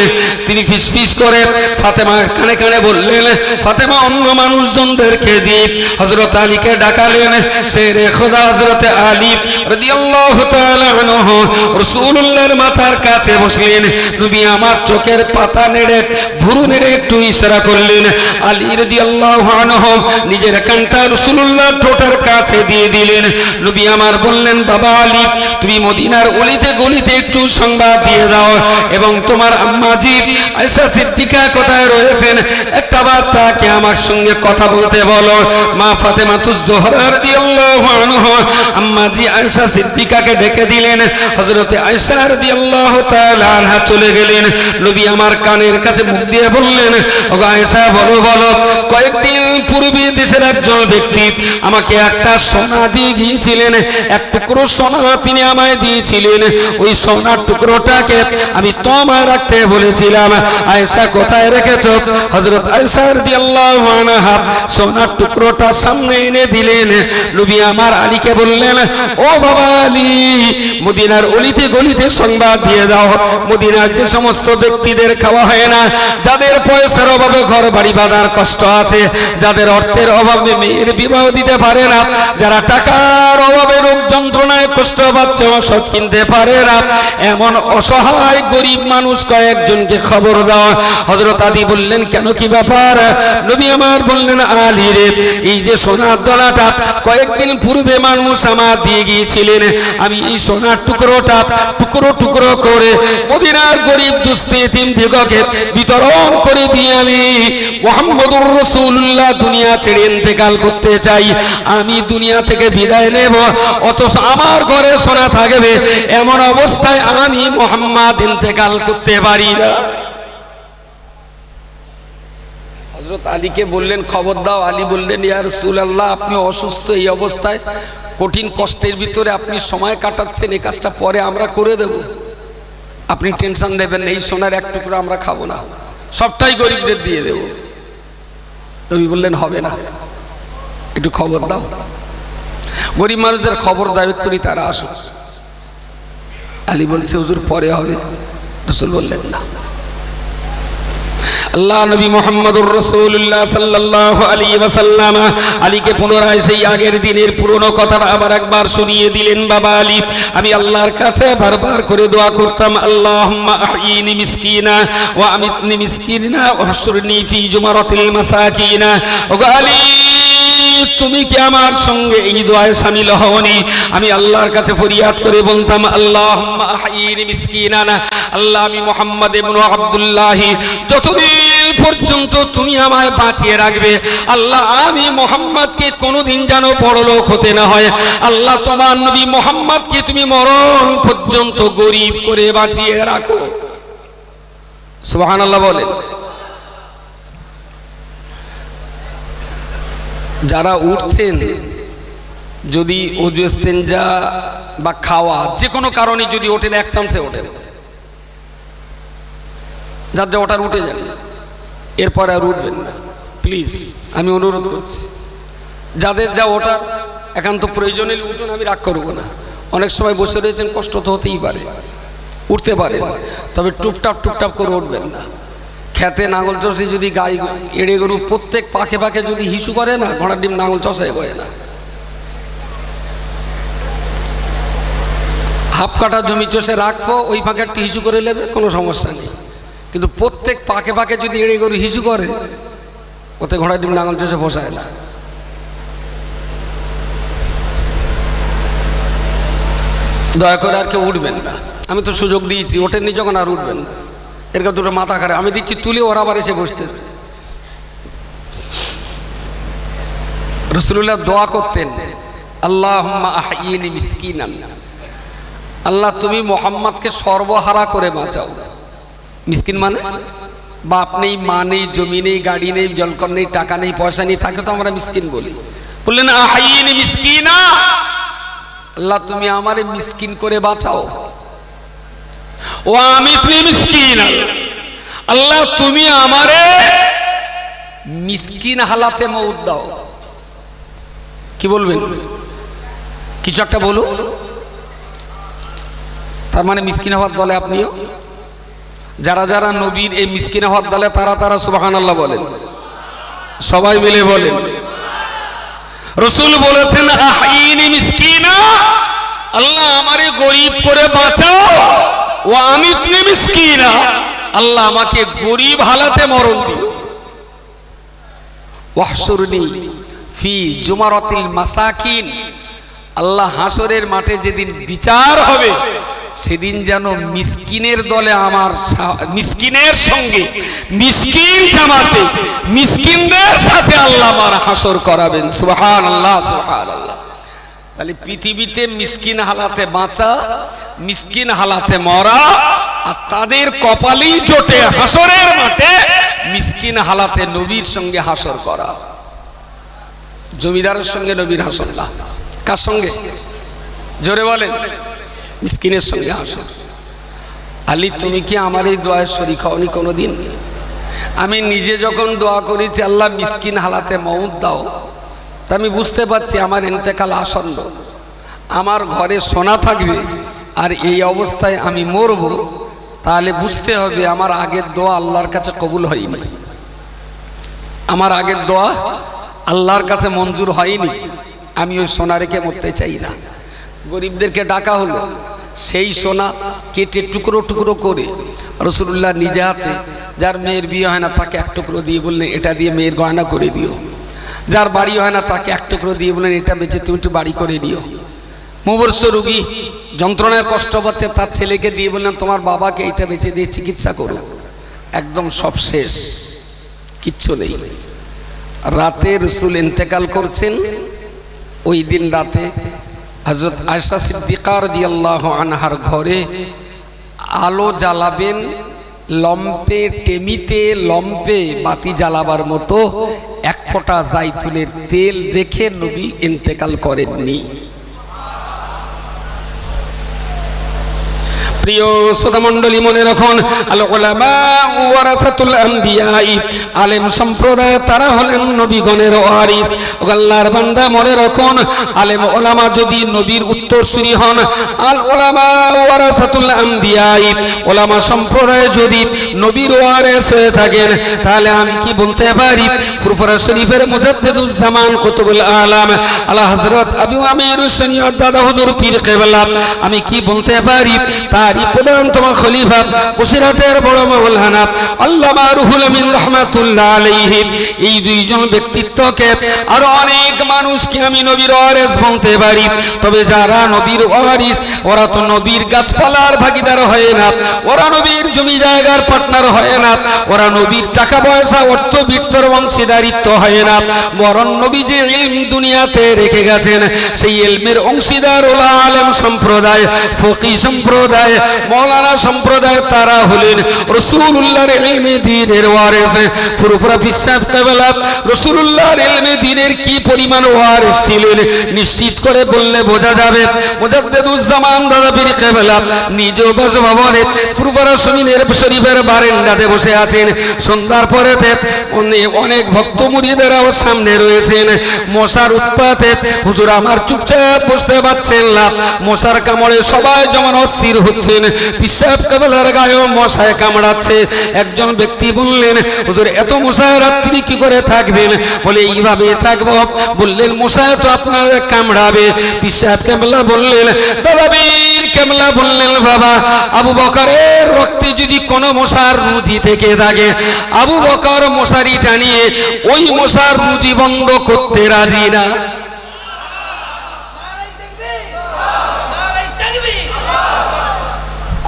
Speaker 1: তিনি ফিসফিস করে ফাতেমা কানে কানে বললেন, ফাতেমা অন্য মানুষজনদেরকে দিয়ে হযরত আলীকে ডাকালেন। শেরে খোদা হযরত আলী রাদিয়াল্লাহু তাআলা আনহু রাসূলুল্লাহর মাথার কাছে বসলেন। নবী আমার চোখের পাতা নেড়ে, ভুরু নেড়ে একটু ইশারা করলেন। আলী রাদিয়াল্লাহু আনহু নিজের কানটা রাসূলুল্লাহর ঠোঁটের কাছে দিয়ে দিলেন। নবী আমার বললেন, বাবা আলী, তুমি মদিনার অলিতে গলিতে একটু সংবাদ দিয়ে দাও, এবং তোমার আম্মাজি আয়েশা সিদ্দিকা কোথায় রয়েছেন একটা বার তাকে আমার সঙ্গে কথা বলতে বলো। মা ফাতেমাতুজ জোহরা রাদিয়াল্লাহু আনহা আম্মাজি আয়েশা সিদ্দিকাকে ডেকে দিলেন। হযরত আয়েশা রাদিয়াল্লাহু তাআলা আনহা চলে গেলেন। নবী আমার কানের কাছে মুখ দিয়ে বললেন, ওগো আয়েশা, বলো বলো, কয়েকদিন পূর্বে দেশের একজন ব্যক্তি আমাকে একটা সোনা দিয়ে গিয়েছিলেন, এক টুকরো সোনা তিনি আমায় দিয়েছিলেন। ওই সোনার টুকরোটাকে আমি তোমায় রাখতে বলেছিলাম, আয়েশা কোথায় রেখেছো? হযরত আয়েশা রাদিয়াল্লাহু আনহা সোনার টুকরোটা সামনে এনে দিলেন। নবী আমার আলীকে বললেন, ও বাবা আলী, মদিনার অলিতে গলিতে সংবাদ দিয়ে দাও, মদিনার যে সমস্ত ব্যক্তিদের খাওয়া হয় না, যাদের পয়সার অভাবে ঘর বাড়ি বাঁধার কষ্ট আছে, যাদের অর্থের অভাবে মেয়ের বিবাহ দিতে পারে না, যারা টাকার অভাবে রোগ যন্ত্রণায় কষ্ট পাচ্ছে, ওষুধ কিনতে পারে না, এমন অসহায় গরিব মানুষ কয়েকজনকে খবর দাও। হযরত আলী বললেন, কেন, কি ব্যাপার? নবী আমার বললেন, আলী রে, এই যে সোনার দলাটা কয়েকদিন পূর্বে মানুষ আমার দিয়ে গিয়েছিলেন, আমি এই সোনার টুকরোটা টুকরো টুকরো করে মদিনার গরিব দুস্থ এতিমদিগকে বিতরণ করে দিয়ে আমি মুহাম্মদুর রাসূলুল্লাহ দুনিয়া ছেড়ে ইন্তেকাল করতে চাই। আমি দুনিয়া থেকে বিদায় নেব, অথচ আমার ঘরে সোনা থাকবে, এমন অবস্থায় আমি মুহাম্মদ ইন্তেকাল করতে পারি না। হযরত আলীকে বললেন খবর দাও। আলী বললেন ইয়া রাসূলুল্লাহ, আপনি অসুস্থ, এই অবস্থায় কঠিন কষ্টের ভিতরে আপনি সময় কাটাচ্ছেন, এই কাজটা পরে আমরা করে দেব, আপনি টেনশন নেবেন না, এই সোনার এক টুকরো আমরা খাবো না, সবটাই গরিবদের দিয়ে দেব। নবী বললেন হবে না, একটু খবর দাও। গরিব মানুষদের খবর দাও করি, তারা আসুক। আলী বলছে হুজুর পরে হবে। রাসূল বললেন না। আল্লাহ নবী মুহাম্মদুর রাসূলুল্লাহ সাল্লাল্লাহু আলাইহি ওয়াসাল্লাম আলীকে পুনরায় সেই আগের দিনের পুরনো কথাটা আবার একবার শুনিয়ে দিলেন। বাবা আলী, আমি আল্লাহর কাছে বারবার করে দোয়া করতাম, আল্লাহুম্মা আহইনি মিসকিনা ওয়া আমিতনি মিসকিনা ওয়া হশরনি ফি জুমারাতিল মাসাকিনা। ওগো আলী, তুমি কি আমার সঙ্গে এই দোয়ায় শামিল হওনি? আমি আল্লাহর কাছে ফরিয়াদ করে বলতাম, আল্লাহুম্মা আহইনি মিসকিনানা, আল্লাহ আমি মুহাম্মদ ইবনে আব্দুল্লাহ যতদিন পর্যন্ত তুমি আমায় বাঁচিয়ে রাখবে, আল্লাহ আমি মুহাম্মদকে কোনোদিন যেন বড়লোক হতে না হয়। আল্লাহ তোমার নবী মুহাম্মদকে তুমি মরণ পর্যন্ত গরিব করে বাঁচিয়ে রাখো। সুবহানাল্লাহ বলেন। যারা উঠছেন, যদি ওযু ইস্তেঞ্জা বা খাওয়া যে কোনো কারণে যদি ওঠেন, এক চান্সে ওঠেন, যার যা ওঠার উঠে যান, এরপরে আর উঠবেন না প্লিজ, আমি অনুরোধ করছি। যাদের যা ওঠার একান্ত প্রয়োজনে উঠুন, আমি রাগ করবো না। অনেক সময় বসে রয়েছেন, কষ্ট তো হতেই পারে, উঠতে পারে, তবে টুপটাপ টুপটাপ করে উঠবেন না। খেতে নাঙল চষে যদি গাই এড়ে গরু প্রত্যেক পাকে পাকে যদি হিসু করে না, ঘোড়ার ডিম নাঙল চষায় গয়ে না। হাফ কাটা জমি চষে রাখবো, ওই ফাঁকে একটু হিসু করে নেবে, কোনো সমস্যা নেই। কিন্তু প্রত্যেক পাকে পাকে যদি এড়ে গরু হিসু করে, ওতে ঘোড়ার ডিম নাঙল চষে বসায় না। দয়া করে আর কেউ উঠবেন না, আমি তো সুযোগ দিয়েছি, ওঠেননি যখন আর উঠবেন না। এরকম দুটো মাথা খারাপ আমি দিচ্ছি তুলে, ওরা আবার এসে বসতে। রাসূলুল্লাহ দোয়া করতেন, আল্লাহুম্মা আহইনি মিসকিনান, আল্লাহ তুমি মুহাম্মদকে সর্বহারা করে বাঁচাও। মিসকিন মানে বাপ নেই, মা নেই, জমি নেই, গাড়ি নেই, জলকর নেই, টাকা নেই, পয়সা নেই, তাকে তো আমরা মিসকিন বলি। বললেন আহইনি মিসকিনা, আল্লাহ তুমি আমারে মিসকিন করে বাঁচাও। ও আমিতনি মিসকিনা, আল্লাহ তুমি আমারে মিসকিন হালাতে মউত দাও। কি বলবেন? কিছু একটা বলুন। তার মানে মিসকিন হওয়ার দলে আপনিও? যারা যারা নবীর এই মিসকিন হওয়ার দলে, তারা তারা সুবহানাল্লাহ বলেন, সবাই মিলে বলেন। রাসূল বলেছেন আহইনি মিসকিনা, আল্লাহ আমারে গরিব করে বাঁচাও। ও আমিতনি মিসকিনা, আল্লাহ আমাকে গরিব হালাতে মরণ দিও। ওয়াহশুরনি ফি জুমারাতিল মাসাকিন, আল্লাহ হাসরের মাঠে যেদিন বিচার হবে, সেদিন যেন মিসকিনের দলে আমার, মিসকিনের সঙ্গে, মিসকিন জামাতে, মিসকিনদের সাথে আল্লাহ আমার হাসর করাবেন। সুবহানাল্লাহ, সুবহানাল্লাহ। তাহলে পৃথিবীতে মিসকিন হালাতে বাঁচা, মিসকিন হালাতে মরা, আর তাদের কপালেই জোটে হাসরের মাঠে মিসকিন হালাতে নবীর সঙ্গে হাসর করা। জমিদারের সঙ্গে নবীর হাসর না, কার সঙ্গে? জোরে বলেন। মিসকিনের সঙ্গে হাসর। আলী তুমি কি আমার এই দোয়ায় শরীক হওনি কোনোদিন? আমি নিজে যখন দোয়া করেছি আল্লাহ মিসকিন হালাতে মউত দাও, তা আমি বুঝতে পারছি আমার ইন্তেকাল আসন্ন, আমার ঘরে সোনা থাকবে, আর এই অবস্থায় আমি মরব, তাহলে বুঝতে হবে আমার আগের দোয়া আল্লাহর কাছে কবুল হয়নি, আমার আগের দোয়া আল্লাহর কাছে মঞ্জুর হয়নি। আমি ওই সোনা রেখে মরতে চাই না। গরিবদেরকে ডাকা হলো, সেই সোনা কেটে টুকরো টুকরো করে রাসূলুল্লাহ নিজে হাতে, যার মেয়ের বিয়ে হয় না তাকে এক টুকরো দিয়ে বললেন এটা দিয়ে মেয়ের গয়না করে দিও, যার বাড়ি হয় না তাকে এক টুকরো দিয়ে বললেন এটা বেঁচে তুমি একটু বাড়ি করে নিও। মুমূর্ষ রোগী, যন্ত্রণায় কষ্ট পাচ্ছে, তার ছেলেকে দিয়ে বললেন তোমার বাবাকে এটা বেঁচে দিয়ে চিকিৎসা করো। একদম সব শেষ, কিচ্ছু নেই। রাতে রাসূল ইন্তেকাল করছেন। ওই দিন রাতে হযরত আয়েশা সিদ্দিকা রাদিয়াল্লাহু আনহার ঘরে আলো জ্বালাবেন লম্পে টেমিতে লম্পে বাতি জ্বালাবার মতো এক ফোঁটা জাইতুনের তেল রেখে নবী ইন্তেকাল করেননি। প্রিয় শ্রোতা মণ্ডলী, মনে রাখুন, আল উলামা ওয়ারাসাতুল আম্বিয়া, আলেম সম্প্রদায় তারা হলেন নবীগণের ওয়ারিস। আল্লাহর বান্দা মনে রাখুন, আলেম ওলামা যদি নবীর উত্তরসূরি হন, আল উলামা ওয়ারাসাতুল আম্বিয়া, ওলামা সম্প্রদায় যদি নবীর ওয়ারিস হয়ে থাকেন, তাহলে আমি কি বলতে পারি? ফুরফুরা শরীফের মুজাদ্দিদুজ জামান কুতুবুল আলাম আলা হযরত আবু আমির শরীয়ত দাদা হুজুর পীর কেবলা, আমি কি বলতে পারি? তার প্রধানতম খলিফা বসিরহাটের বড় মাওলানা আল্লামা রুহুল আমিন রাহমাতুল্লাহ আলাইহি, এই দুইজন ব্যক্তিত্বকে আরো অনেক মানুষকে আমি নবীর ওয়ারিস বলতে পারি। তবে যারা নবীর ওয়ারিস, ওরা তো নবীর গাছপালার ভাগীদার হয় না, ওরা নবীর জমি জায়গার পার্টনার হয় না, ওরা নবীর টাকা পয়সা অর্থ বিত্তর অংশীদারিত্ব হয় না, বরং নবী যে ইলম দুনিয়াতে রেখে গেছেন, সেই ইলমের অংশীদার ওলা আলেম সম্প্রদায়, ফকি সম্প্রদায়, মৌলানা সম্প্রদায়, তারা হলেন রাসূলুল্লাহর ইলমে দ্বীনের ওয়ারিস। পুরোপুরা বিশ্বাস কেবলা রাসূলুল্লাহর ইলমে দ্বীনের কি পরিমাণ ওয়ারিস ছিলেন নিশ্চিত করে বললে বোঝা যাবে। মুজাদ্দিদুজ জামান দাদা পীর কেবলা নিজ বাসভবনে পুরোপুরা শরীফের বারান্দাতে বসে আছেন। সন্ধ্যার পরেতে অনেক ভক্ত মুরিদেরাও সামনে রয়েছেন। মশার উৎপাতে হুজুর আমার চুপচাপ বসতে পারছেন না, মশার কামড়ে সবাই যেমন অস্থির হচ্ছেন। পিসাব কেবলার গায়েও মশায় কামড়াচ্ছে। একজন ব্যক্তি বললেন, হুজুর এত মশায় রাত্রি কি করে থাকবেন? বলে এইভাবে থাকবো। বললেন, মশায় তো আপনার কামড়াবে। পিসাব কেবলা বললেন, দাদা পীর কেবলা বললেন, বাবা আবু বকরের রক্তে যদি কোনো মশার রুজি থেকে থাকে, আবু বকর মশারি টানিয়ে ওই মশার রুজি বন্ধ করতে রাজি না।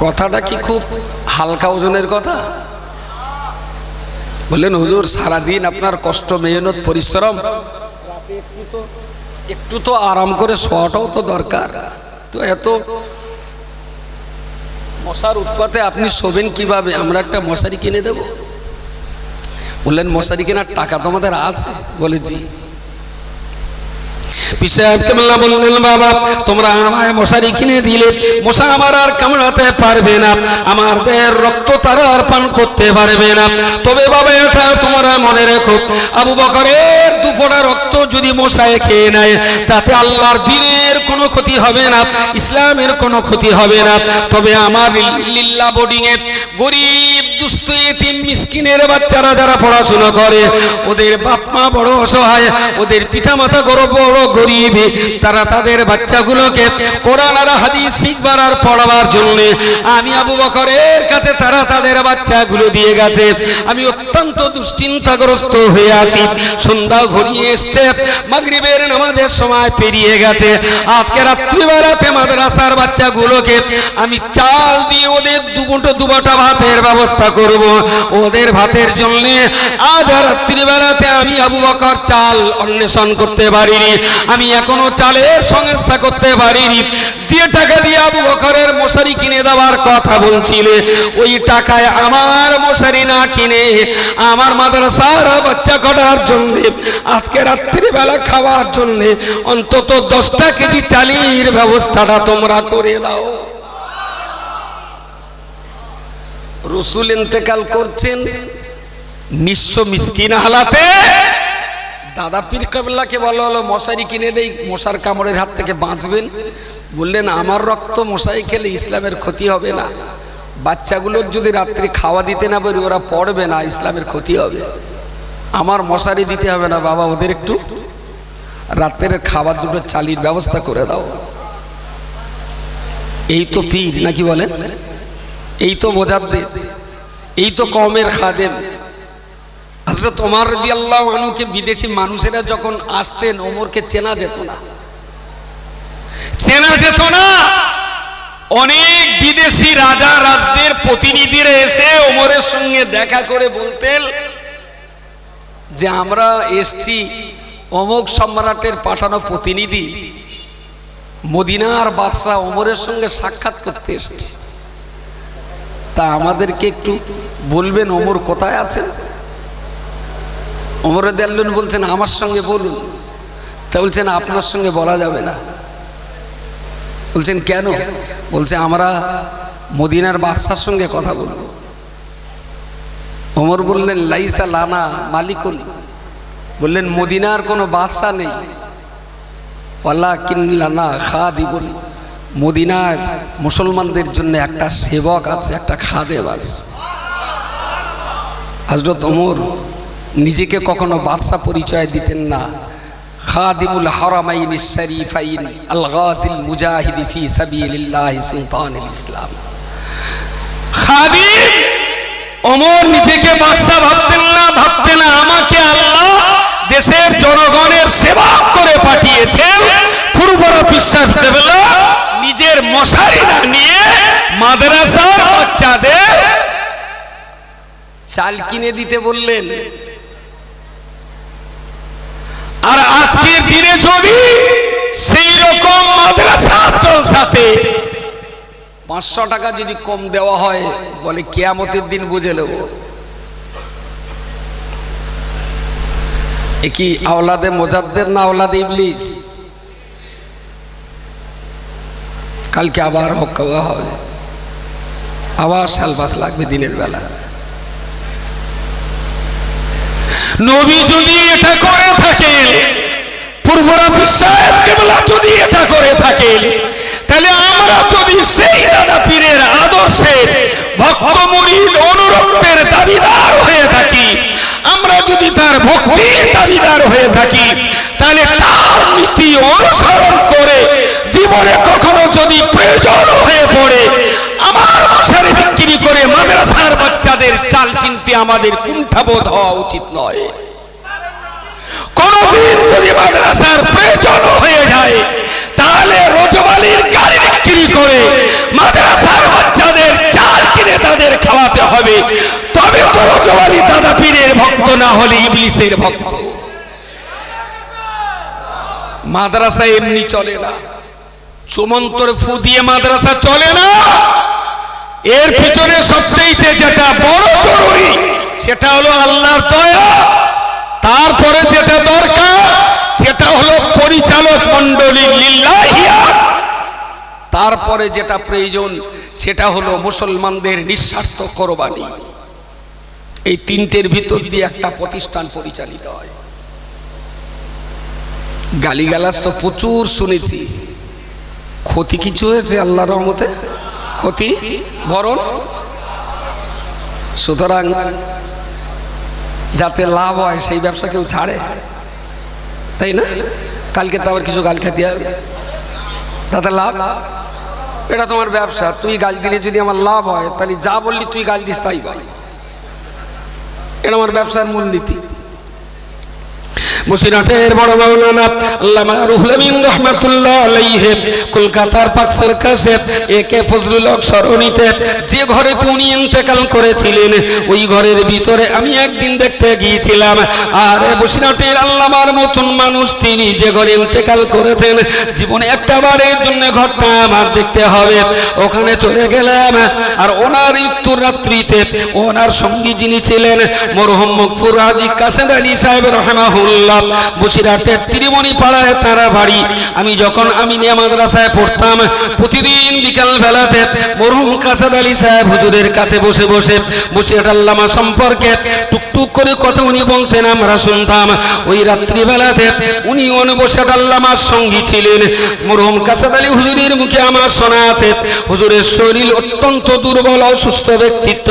Speaker 1: কথাটা কি খুব হালকা ওজনের কথা? বললেন, হুজুর সারাদিন আপনার কষ্ট মেহনত পরিশ্রম, একটু তো আরাম করে শোয়াটাও তো দরকার, তো এত মশার উৎপাতে আপনি শোবেন কিভাবে? আমরা একটা মশারি কিনে দেব। বললেন, মশারি কেনার টাকা তোমাদের আছে? বলে জি। পিসাব কেবলা বললেন, বাবা তোমরা আমায় মশারি কিনে দিলে মশা আমার আর কামড়াতে পারবে না, আমার দেহের রক্ত তারা আর পান করতে পারবে না। তবে বাবা এটা তোমরা মনে রেখো, আবু বকরের দুফোঁটা রক্ত যদি মশায় খেয়ে নেয়, তাতে আল্লাহর দ্বীনের কোনো ক্ষতি হবে না, ইসলামের কোনো ক্ষতি হবে না। তবে আমার লিল্লা বোর্ডিংয়ে গরিব দুস্থ এতিম মিসকিনের বাচ্চারা যারা পড়াশোনা করে, ওদের বাপ মা বড় অসহায়, ওদের পিতা মাতা বড় গরিব, তারা তাদের বাচ্চাগুলোকে কোরআন আর হাদিস শিখবার আর পড়াবার জন্য আমি আবু বকরের কাছে তারা তাদের বাচ্চাগুলো দিয়ে গেছে। আমি অত্যন্ত দুশ্চিন্তাগ্রস্ত হয়ে আছি। সন্ধ্যা ঘনিয়ে এসছে, মাগরিবের নামাজের সময় পেরিয়ে গেছে। আজকে রাত্রিবেলাতে মাদ্রাসার বাচ্চাগুলোকে আমি চাল দিয়ে ওদের দুবাটা ভাতের ব্যবস্থা করব। ওদের ভাতের জন্য আজ রাত্রিবেলাতে আমি আবু বকর চাল অন্বেষণ করতে পারিনি, আমি এখনো চালের সংস্থা করতে পারিনি। যে টাকা দিয়ে আবু বকরের মশারি কিনে দেওয়ার কথা বলছিলে, ওই টাকায় আমার মশারি না কিনে আমার মাদ্রাসার বাচ্চা কটার জন্য আজকে রাত্রিবেলা খাওয়ার জন্য অন্তত 10টা কেজি চালের ব্যবস্থাটা তোমরা করে দাও। রসুল ইন্তেকাল করছেন নিঃস্ব মিসকিন হালাতে। দাদা পীর কেবলাকে বলা হলো, মশারি কিনে দেই, মশার কামড়ের হাত থেকে বাঁচবেন। বললেন, আমার রক্ত মশাই খেলে ইসলামের ক্ষতি হবে না, বাচ্চাগুলোর যদি রাত্রি খাওয়া দিতে না পারি ওরা পড়বে না, ইসলামের ক্ষতি হবে। আমার মশারি দিতে হবে না বাবা, ওদের একটু রাতের খাবার দুটো চালির ব্যবস্থা করে দাও। এই তো পীর নাকি বলেন, এই তো মুজাদ্দিদ, এই তো কওমের খাদেম। হযরত ওমর রাদিয়াল্লাহু আনহুকে বিদেশি মানুষেরা যখন আসতেন, ওমরকে চেনা যেত না, চেনা যেত না। অনেক বিদেশি রাজা রাজদের প্রতিনিধিরা এসে ওমরের সঙ্গে দেখা করে বলতেন যে আমরা এসছি অমুক সম্রাটের পাঠানো প্রতিনিধি, মদিনার বাদশা ওমরের সঙ্গে সাক্ষাৎ করতে এসেছি। তা আমাদেরকে একটু বলবেন ওমর কোথায় আছেন? ওমর রাদিয়াল্লাহু আনহু বলছেন আমার সঙ্গে বলুন। তা বলছেন আপনার সঙ্গে বলা যাবে না। বলছেন কেন? বলছে আমরা মদিনার বাদশার সঙ্গে কথা বলবো। ওমর বললেন লাইসা লানা মালিকুন, বললেন মদিনার কোনো বাদশা নেই, ওয়ালাকিন লানা খাদিমুন, মদিনার মুসলমানদের জন্য একটা সেবক আছে, একটা খাদেম আছে। হযরত ওমর নিজেকে কখনো বাদশা পরিচয় দিতেন না। খাদিমুল হারামাইন শরীফাইন আল গাজিল মুজাহিদ ফি সাবিলিল্লাহ সুলতানুল ইসলাম। খাদিম ওমর নিজেকে বাদশা ভাবতেন না, ভাবতেন না আমাকে আল্লাহ দেশের জনগণের সেবা করে পাঠিয়েছেন। পুরোপুরি বিশ্বাস দেবেন নিজের মশারি না নিয়ে মাদ্রাসার বাচ্চাদের চাল কিনে দিতে বললেন। আর আজকের দিনে যদি সেই রকম মাদ্রাসা চলসাতে 500 টাকা যদি কম দেওয়া হয়, বলে কিয়ামতের দিন বুঝে নেব। এ কি আওলাদে মুজাদ্দেদ না আওলাদে ইবলিস? কালকে আবার হক্কা হবে, আবার শালবাস লাগবে দিনের বেলা। নবী যদি এটা করে থাকেন, পূর্বরা সাহেব কেবলা যদি এটা করে থাকেন, তাহলে আমরা যদি সেই দাদা পীরের আদর্শের ভক্ত মুরিদ অনুরক্তের দাবিদার হয়ে থাকি, আমরা যদি তার ভক্তির দাবিদার হয়ে থাকি, তাহলে তার নীতি অনুসরণ করে জীবনে কখনো যদি প্রয়োজন হয়ে পড়ে আমার মশারি বিক্রি করে মাদ্রাসার বাচ্চাদের চাল কিনতে আমাদের কুণ্ঠাবোধ হওয়া উচিত নয়। কোনদিন যদি মাদ্রাসার প্রয়োজন হয়ে যায়, তাহলে রজবালির গাড়ি বিক্রি করে মাদ্রাসার বাচ্চাদের চাল কিনে তাদের খাওয়াতে হবে। তবে তো রজবালি দাদা পীরের ভক্ত না হলে ইবলিসের ভক্ত। মাদ্রাসা এমনি চলে না, সুমন্তর ফু দিয়ে মাদ্রাসা চলে না। এর পিছনে সবচেয়ে যেটা বড় জরুরি সেটা হলো আল্লাহর দয়া। তারপরে যেটা দরকার সেটা হলো পরিচালক মণ্ডলী লিল্লাহিয়া। তারপরে যেটা প্রয়োজন সেটা হলো মুসলমানদের নিঃস্বার্থ কোরবানি। এই তিনটের ভিতর দিয়ে একটা প্রতিষ্ঠান পরিচালিত হয়। গালিগালাজ তো প্রচুর শুনেছি, ক্ষতি কিছু হয়েছে আল্লাহর রহমতে? ক্ষতি বরং। সুতরাং যাতে লাভ হয় সেই ব্যবসা কেউ ছাড়ে, তাই না? কালকে তো আবার কিছু গাল খেতে হবে, তাতে লাভ। এটা তোমার ব্যবসা, তুই গাল দিলে যদি আমার লাভ হয় তাহলে যা বললি তুই গাল দিস তাই বল। এটা আমার ব্যবসার মূলনীতি। মুসিরাটের বড় মাওলানা আল্লামা রুহুল আমিন রাহমাতুল্লাহ আলাইহি কলকাতার পাক সার্কাসে একে ফজলুল হক সরণিতে যে ঘরে উনি ইন্তেকাল করেছিলেন, ওই ঘরের ভিতরে আমি একদিন দেখতে গিয়েছিলাম। আর মুসিরাটের আল্লামার মতন মানুষ তিনি যে ঘরে ইন্তেকাল করেছেন, জীবনে একটা বারের জন্য ঘরটা আমার দেখতে হবে। ওখানে চলে গেলাম। আর ওনার মৃত্যুর রাত্রিতে ওনার সঙ্গী যিনি ছিলেন মরহুম মকফুর হাজী কাসেম আলী সাহেব রাহমাহুল্লাহ, বসিরহাটের ত্রিমণি পাড়ায় তারা বাড়ি। আমি যখন আমিনিয়া মাদ্রাসায় পড়তাম, প্রতিদিন বিকাল বেলাতে মরহুম কাসেম আলী সাহেব হুজুরের কাছে বসে বসে বসিরহাট আল্লামা সম্পর্কে টুকটুক করে কথা উনি বলতেন, আমরা শুনতাম। ওই রাত্রিবেলাতে উনি বসিরহাট আল্লামার সঙ্গী ছিলেন। মরহুম কাসেম আলী হুজুরের মুখে আমার শোনা আছে, হুজুরের শরীর অত্যন্ত দুর্বল, অসুস্থ ব্যক্তিত্ব।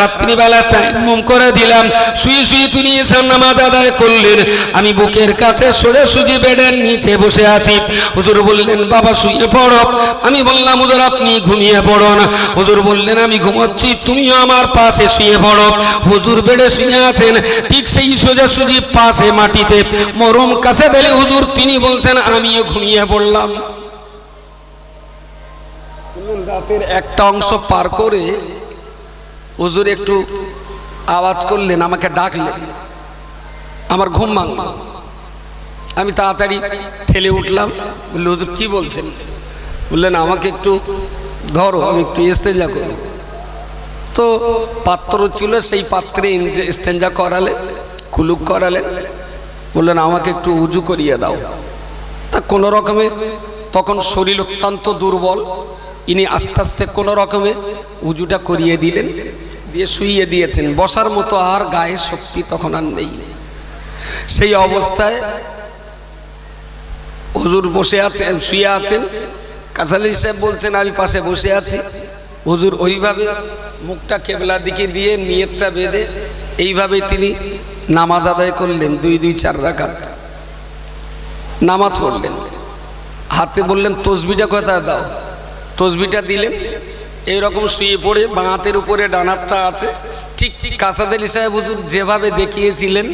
Speaker 1: রাত্রিবেলা তায়াম্মুম করে দিলাম, শুয়ে শুয়ে তিনি ঈশার নামাজ আদায় করলেন। আমি বুকের কাছে সরে সুজি বেডের নিচে বসে আছি। হুজুর বললেন বাবা শুয়ে পড়ো। আমি বললাম হুজুর আপনি ঘুমিয়ে পড়ুন। হুজুর বললেন আমি ঘুমোচ্ছি, তুমিও আমার পাশে শুয়ে পড়ো। হুজুর বেডে শুয়ে আছেন, ঠিক সেই সোজাসুজি পাশে মাটিতে মরহুম কাসেম আলী হুজুর তিনি বলছেন আমিও ঘুমিয়ে পড়লাম। রাতের একটা অংশ পার করে হুজুর একটু আওয়াজ করলেন, আমাকে ডাকলেন, আমার ঘুম ভাঙল। আমি তাড়াতাড়ি ঠেলে উঠলাম। বললো হুজুর কি বলছেন? বললেন আমাকে একটু ধরো, আমি একটু ইস্তেঞ্জা করি। তো পাত্র ছিল, সেই পাত্রে ইস্তেঞ্জা করালেন, কুলুক করালেন, বললেন আমাকে একটু উজু করিয়ে দাও। তা কোনো রকমে, তখন শরীর অত্যন্ত দুর্বল, ইনি আস্তে আস্তে কোনো রকমে উজুটা করিয়ে দিলেন, দিয়ে শুইয়ে দিয়েছেন। বসার মতো আর গায়ে শক্তি তখন আর নেই। সেই অবস্থায় হুজুর বসে আছেন, শুয়ে আছেন। কাসালি সাহেব বলছেন আমি পাশে বসে আছি। হুজুর ওইভাবে মুখটা কেবলার দিকে দিয়ে নিয়তটা বেঁধে এইভাবে তিনি নামাজ আদায় করলেন। 2-2-4 রাকাত নামাজ পড়লেন। হাতে বললেন তসবিটা কোথায় দাও, তসবিটা দিলেন। এইরকম শুয়ে পড়ে বাঁ হাতের উপরে ডান হাতটা আছে, ঠিক কাসাদ আলী সাহেব হুজুর যেভাবে দেখিয়েছিলেন।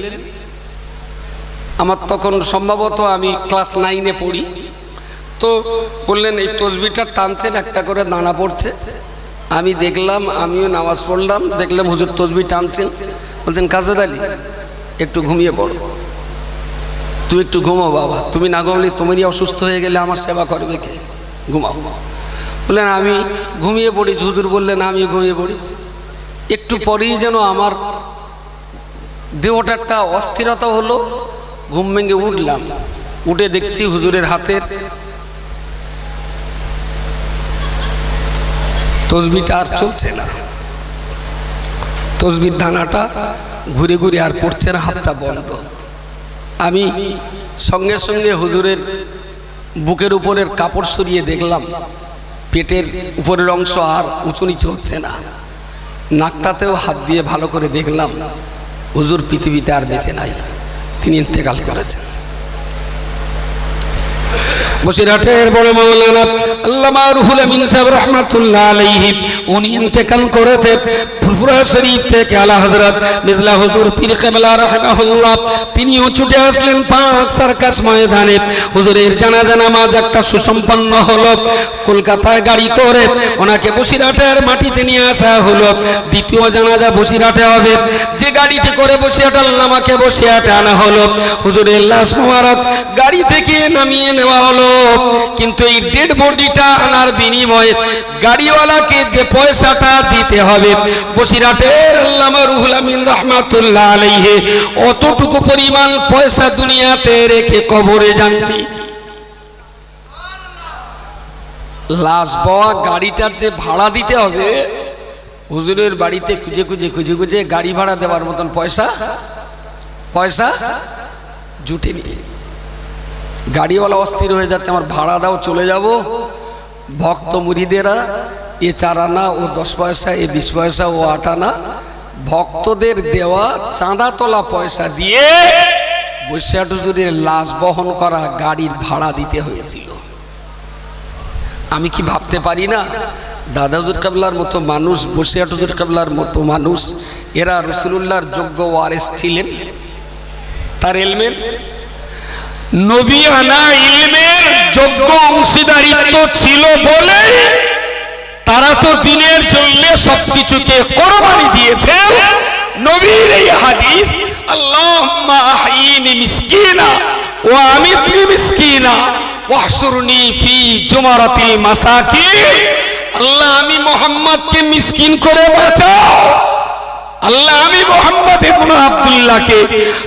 Speaker 1: আমার তখন সম্ভবত আমি ক্লাস 9-এ পড়ি। তো বললেন এই তসবিটা টানছেন, একটা করে দানা পড়ছে। আমি দেখলাম, আমিও নামাজ পড়লাম, দেখলাম হুজুর তসবি টানছেন। বলছেন কাসাদ আলী একটু ঘুমিয়ে পড়ো, তুমি একটু ঘুমাও বাবা, তুমি না ঘুমলে তোমারই অসুস্থ হয়ে গেলে আমার সেবা করবে কে, ঘুমাও। বললেন আমি ঘুমিয়ে পড়েছি। হুজুর বললেন আমি ঘুমিয়ে পড়েছি। একটু পরেই যেন আমার দেহটা একটা অস্থিরতা হলো, ঘুম ভেঙে উঠলাম। উঠে দেখছি হুজুরের হাতের তসবিটা আর চলছে না, তসবির দানাটা ঘুরে ঘুরে আর পড়ছে না, হাতটা বন্ধ। আমি সঙ্গে সঙ্গে হুজুরের বুকের উপরের কাপড় সরিয়ে দেখলাম পেটের উপরের অংশ আর উঁচু নিচু হচ্ছে না। নাকটাতেও হাত দিয়ে ভালো করে দেখলাম হুজুর পৃথিবীতে আর বেঁচে নাই, তিনি ইন্তেকাল করেছেন। বসিরহাটের বড় মাওলানা আল্লামা রুহুল আমিন সাহেব রাহমাতুল্লাহ আলাইহি উনি ইন্তেকাল করেছেন। ফুরফুরা শরীফ থেকে আলা হযরত মিজলা হুজুর পীর কেবলা রাহিমাহুল্লাহ তিনিও ছুটে আসলেন পাক সার্কাস ময়দানে। হুজুরের জানাজা নামাজ একটা সুসম্পন্ন হলো। কলকাতায় গাড়ি করে ওনাকে বসিরহাটের মাটিতে নিয়ে আসা হলো। দ্বিতীয় জানাজা বসিরহাটে হবে। যে গাড়িতে করে বসিরহাট আল্লামাকে বসিরহাটে আনা হলো। হুজুরের লাশ মোবারক গাড়ি থেকে নামিয়ে নেওয়া হলো, কিন্তু এই ডেড বডিটা আনার বিনিময়ে গাড়িওয়ালাকে যে পয়সাটা দিতে হবে, বসিরহাটের আল্লামা রুহুল আমিন রাহমাতুল্লাহ আলাইহি অতটুকু পরিমাণ পয়সা দুনিয়াতে রেখে কবরে যাননি। লাশ বওয়া গাড়িটার যে ভাড়া দিতে হবে, হুজুরের বাড়িতে খুঁজে খুঁজে খুঁজে খুঁজে গাড়ি ভাড়া দেওয়ার মতন পয়সা জুটেনি। গাড়িওয়ালা অস্থির হয়ে যাচ্ছে, আমার ভাড়া দাও, চলে যাব। ভক্ত মুরিদেরা এ 4 আনা, ও 10 পয়সা, এ 20 পয়সা, ও 8 আনা ভক্তদের দেওয়া চাঁদা তোলা পয়সা দিয়ে বসিরহাট হুজুরের লাশ বহন করা গাড়ির ভাড়া দিতে হয়েছিল। আমি কি ভাবতে পারি না, দাদা হুজুর কেবলার মতো মানুষ, বসিরহাট হুজুর কেবলার মতো মানুষ, এরা রাসূলুল্লাহর যোগ্য ওয়ারিস ছিলেন। তার ইলমের নবী আনা ইলমের যোগ্য অংশীদারিত্ব ছিল বলে তারা তো দিনের জন্য সবকিছুকে কোরবানি দিয়েছে। নবীর এই হাদিস আল্লাহুম্মা আহয়িনি মিসকিনা ওয়া আমিতনি মিসকিনা ওয়াহশুরনি ফি জুমারাতিল মাসাকিন, আল্লাহ আমি মুহাম্মদকে মিসকিন করে বাঁচাও, আল্লাহ আমি মুহাম্মদ ইবনে আব্দুল্লাহকে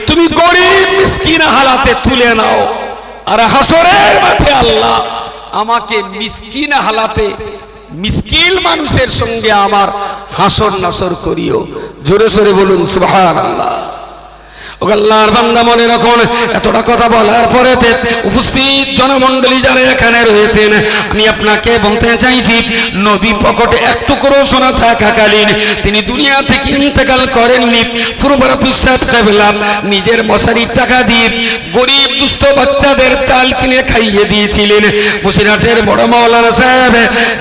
Speaker 1: তুমি গরীব মিসকিন হালাতে তুলে নাও, আর হাসরের মাঠে আল্লাহ আমাকে মিসকিন হালাতে মিসকিন মানুষের সঙ্গে আমার হাসর নাসর করিও। জোরে সোরে বলুন সুবহানাল্লাহ। ও আল্লাহর বান্দা মনে রাখুন, এতটা কথা বলার পরে উপস্থিত জনমণ্ডলী যারা এখানে রয়েছেন, আমি আপনাকে বলতে চাইছি, নবী পকেটে এক টুকরো সোনা থাকাকালীন তিনি দুনিয়া থেকে ইন্তেকাল করেননি। ফুরফুরা পীর সাহেব কেবলা নিজের মশারির টাকা দিয়ে গরিব দুস্থ বাচ্চাদের চাল কিনে খাইয়ে দিয়েছিলেন। বসিরহাটের বড় মাওলানা সাহেব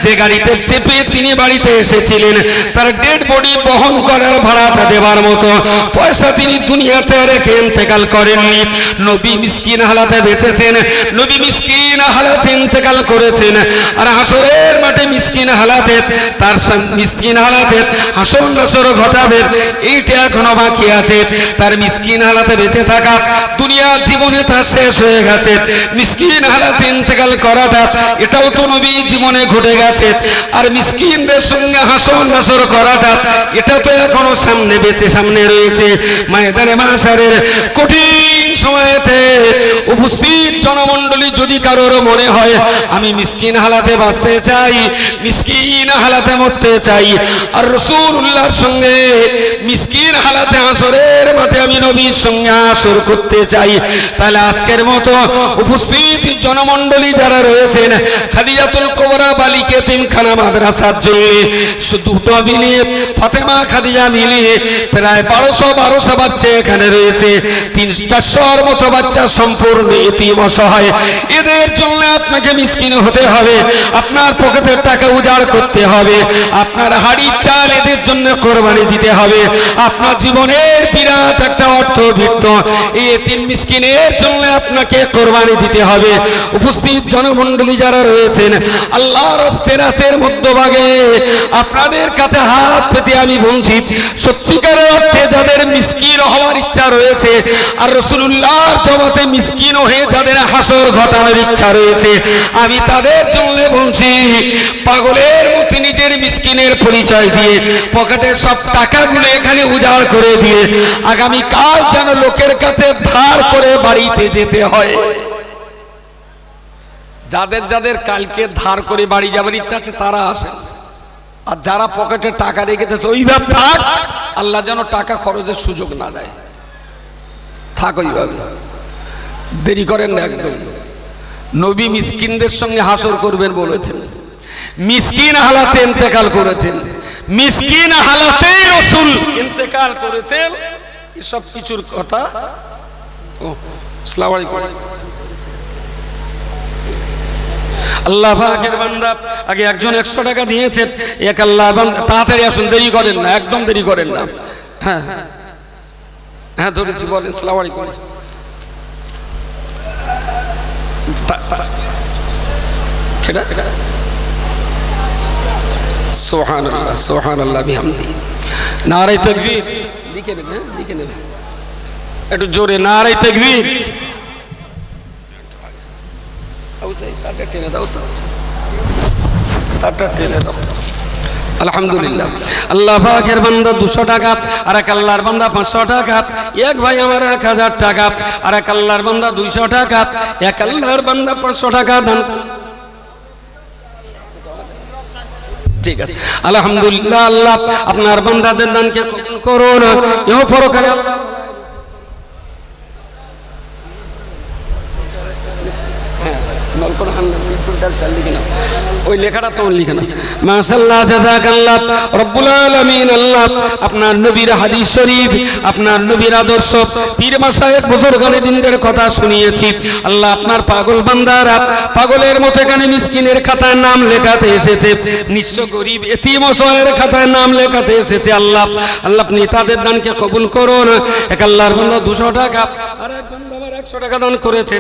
Speaker 1: যে গাড়িতে চেপে তিনি বাড়িতে এসেছিলেন, তার ডেড বডি বহন করার ভাড়াটা দেওয়ার মতো পয়সা তিনি দুনিয়াতে রেখে ইন্তেকাল করেননি। নবী মিসকিন হালাতে বেঁচেছেন, নবী মিসকিন হালাতে ইন্তেকাল করেছেন। আর হাসরের মাঠে মিসকিন হালাতে তার মিসকিন হালাতে হাসর নাসর ঘটাবে, এইটা এখনো বাকি আছে। তার মিসকিন হালাতে বেঁচে থাকা দুনিয়া জীবনে তার শেষ হয়ে গেছে। মিসকিন হালাতে ইন্তেকাল করাটা এটাও তো নবী জীবনে ঘটে গেছে। আর মিসকিনদের সঙ্গে হাসর নাসর করাটা এটা তো এখনো সামনে বেঁচে সামনে রয়েছে। ময়দানে মাশারের কঠিন সময়েতে উপস্থিত জনমণ্ডলী যদি কারোর মনে হয় আমি মিসকিন হালাতে বাঁচতে চাই, মিসকিন হালাতে মরতে চাই, আর রাসূলুল্লাহর সঙ্গে মিসকিন হালাতে হাসরের মাঠে আমি নবীর সঙ্গে হাসর করতে চাই, তাহলে আজকের মতো উপস্থিত জনমণ্ডলী যারা রয়েছেন খাদিজাতুল কুবরা বালিকা এতিমখানা মাদ্রাসার জন্য দুটো মিলিয়ে ফাতেমা খাদিজা মিলিয়ে প্রায় 1200 বাচ্চা এখানে রয়েছে। 300-400 মতো বাচ্চা সম্পূর্ণ এতিম অসহায়। এদের জন্য আপনাকে মিসকিন হতে হবে, আপনার পকেটের টাকা উজাড় করতে হবে, আপনার হাড়ির চাল এদের জন্য কোরবানি দিতে হবে। আপনার জীবনের বিরাট একটা অর্থবিত্ত এই এতিম মিসকিনের জন্য আপনাকে কোরবানি দিতে হবে। উপস্থিত জনমণ্ডলী যারা রয়েছেন আল্লাহর রাস্তায় রাতের মধ্যভাগে আপনাদের কাছে হাত পেতে আমি বলছি, সত্যিকারের অর্থে যাদের মিসকিন হওয়ার ইচ্ছা রয়েছে আর রাসূলুল্লাহর জমাতে মিসকিন হয়ে যাদের হাসর ঘটানোর ইচ্ছা রয়েছে, আমি তাদের জন্য বলছি পাগলের মতো নিজের মিসকিনের পরিচয় দিয়ে পকেটের সব টাকাগুলো এখানে উজাড় করে দিয়ে আগামী কাল যেন লোকের কাছে ধার করে বাড়িতে যেতে হয়। যাদের যাদের কালকে ধার করে বাড়ি যাবার ইচ্ছা আছে তারা আসেন, আর যারা পকেটে টাকা রেখেছে ওইভাবে থাক, আল্লাহ যেন টাকা খরচের সুযোগ না দেয়, থাক ওইভাবে, দেরি করেন না একদম। নবী মিসকিনদের সঙ্গে হাসর করবেন বলেছেন, মিসকিন হালাতে ইন্তেকাল করেছেন, মিসকিন হালাতেই রাসূল ইন্তেকাল করেছেন। এসব কিছুর কথা আসসালামু আলাইকুম। আল্লাহ পাকের বান্দা আগে একজন 100 টাকা দিয়েছে, এক আল্লাহ বান্দা তাড়াতাড়ি আসুন, দেরি করেন না, একদম দেরি করেন না। হ্যাঁ হ্যাঁ ধরেছি, বলেন আসসালামু আলাইকুম। সুবহানাল্লাহ সুবহানাল্লাহ বিহামদি। নারে তাকবীর, লিখে নেবে, লিখে নেবে একটু জোরে, নারে তাকবীর। আলহামদুলিল্লাহ। আল্লাহ পাকের বান্দা 200 টাকা, আর এক আল্লাহর বান্দা 500 টাকা, এক ভাই আমার 1000 টাকা, আর এক আল্লাহর বান্দা 200 টাকা, এক আল্লাহর বান্দা 500 টাকা দান। ঠিক আছে আলহামদুলিল্লাহ। আল্লাহ আপনার বান্দাদের দানকে কবুল করুন, ইহ পরকালে ওই লেখাটা তো লিখে না। মাশাআল্লাহ জাযাকাল্লাহ রব্বুল আলামিন। আল্লাহ আপনার নবীর হাদিস শরীফ, আপনার নবীর আদর্শ, পীর মাশায়েখ বুজুর্গানে দিনদের কথা শুনিয়েছি। আল্লাহ আপনার পাগল বান্দারা পাগলের মতো এখানে মিসকিনের খাতায় নাম লেখাতে এসেছে, নিঃস্ব গরিব এতিম অসহায়ের খাতায় নাম লেখাতে এসেছে। আল্লাহ আল্লাহ আপনি তাদের দানকে কবুল করুন। এক আল্লাহর বান্দা 200 টাকা, আর এক বান্দা আমার 100 টাকা দান করেছে,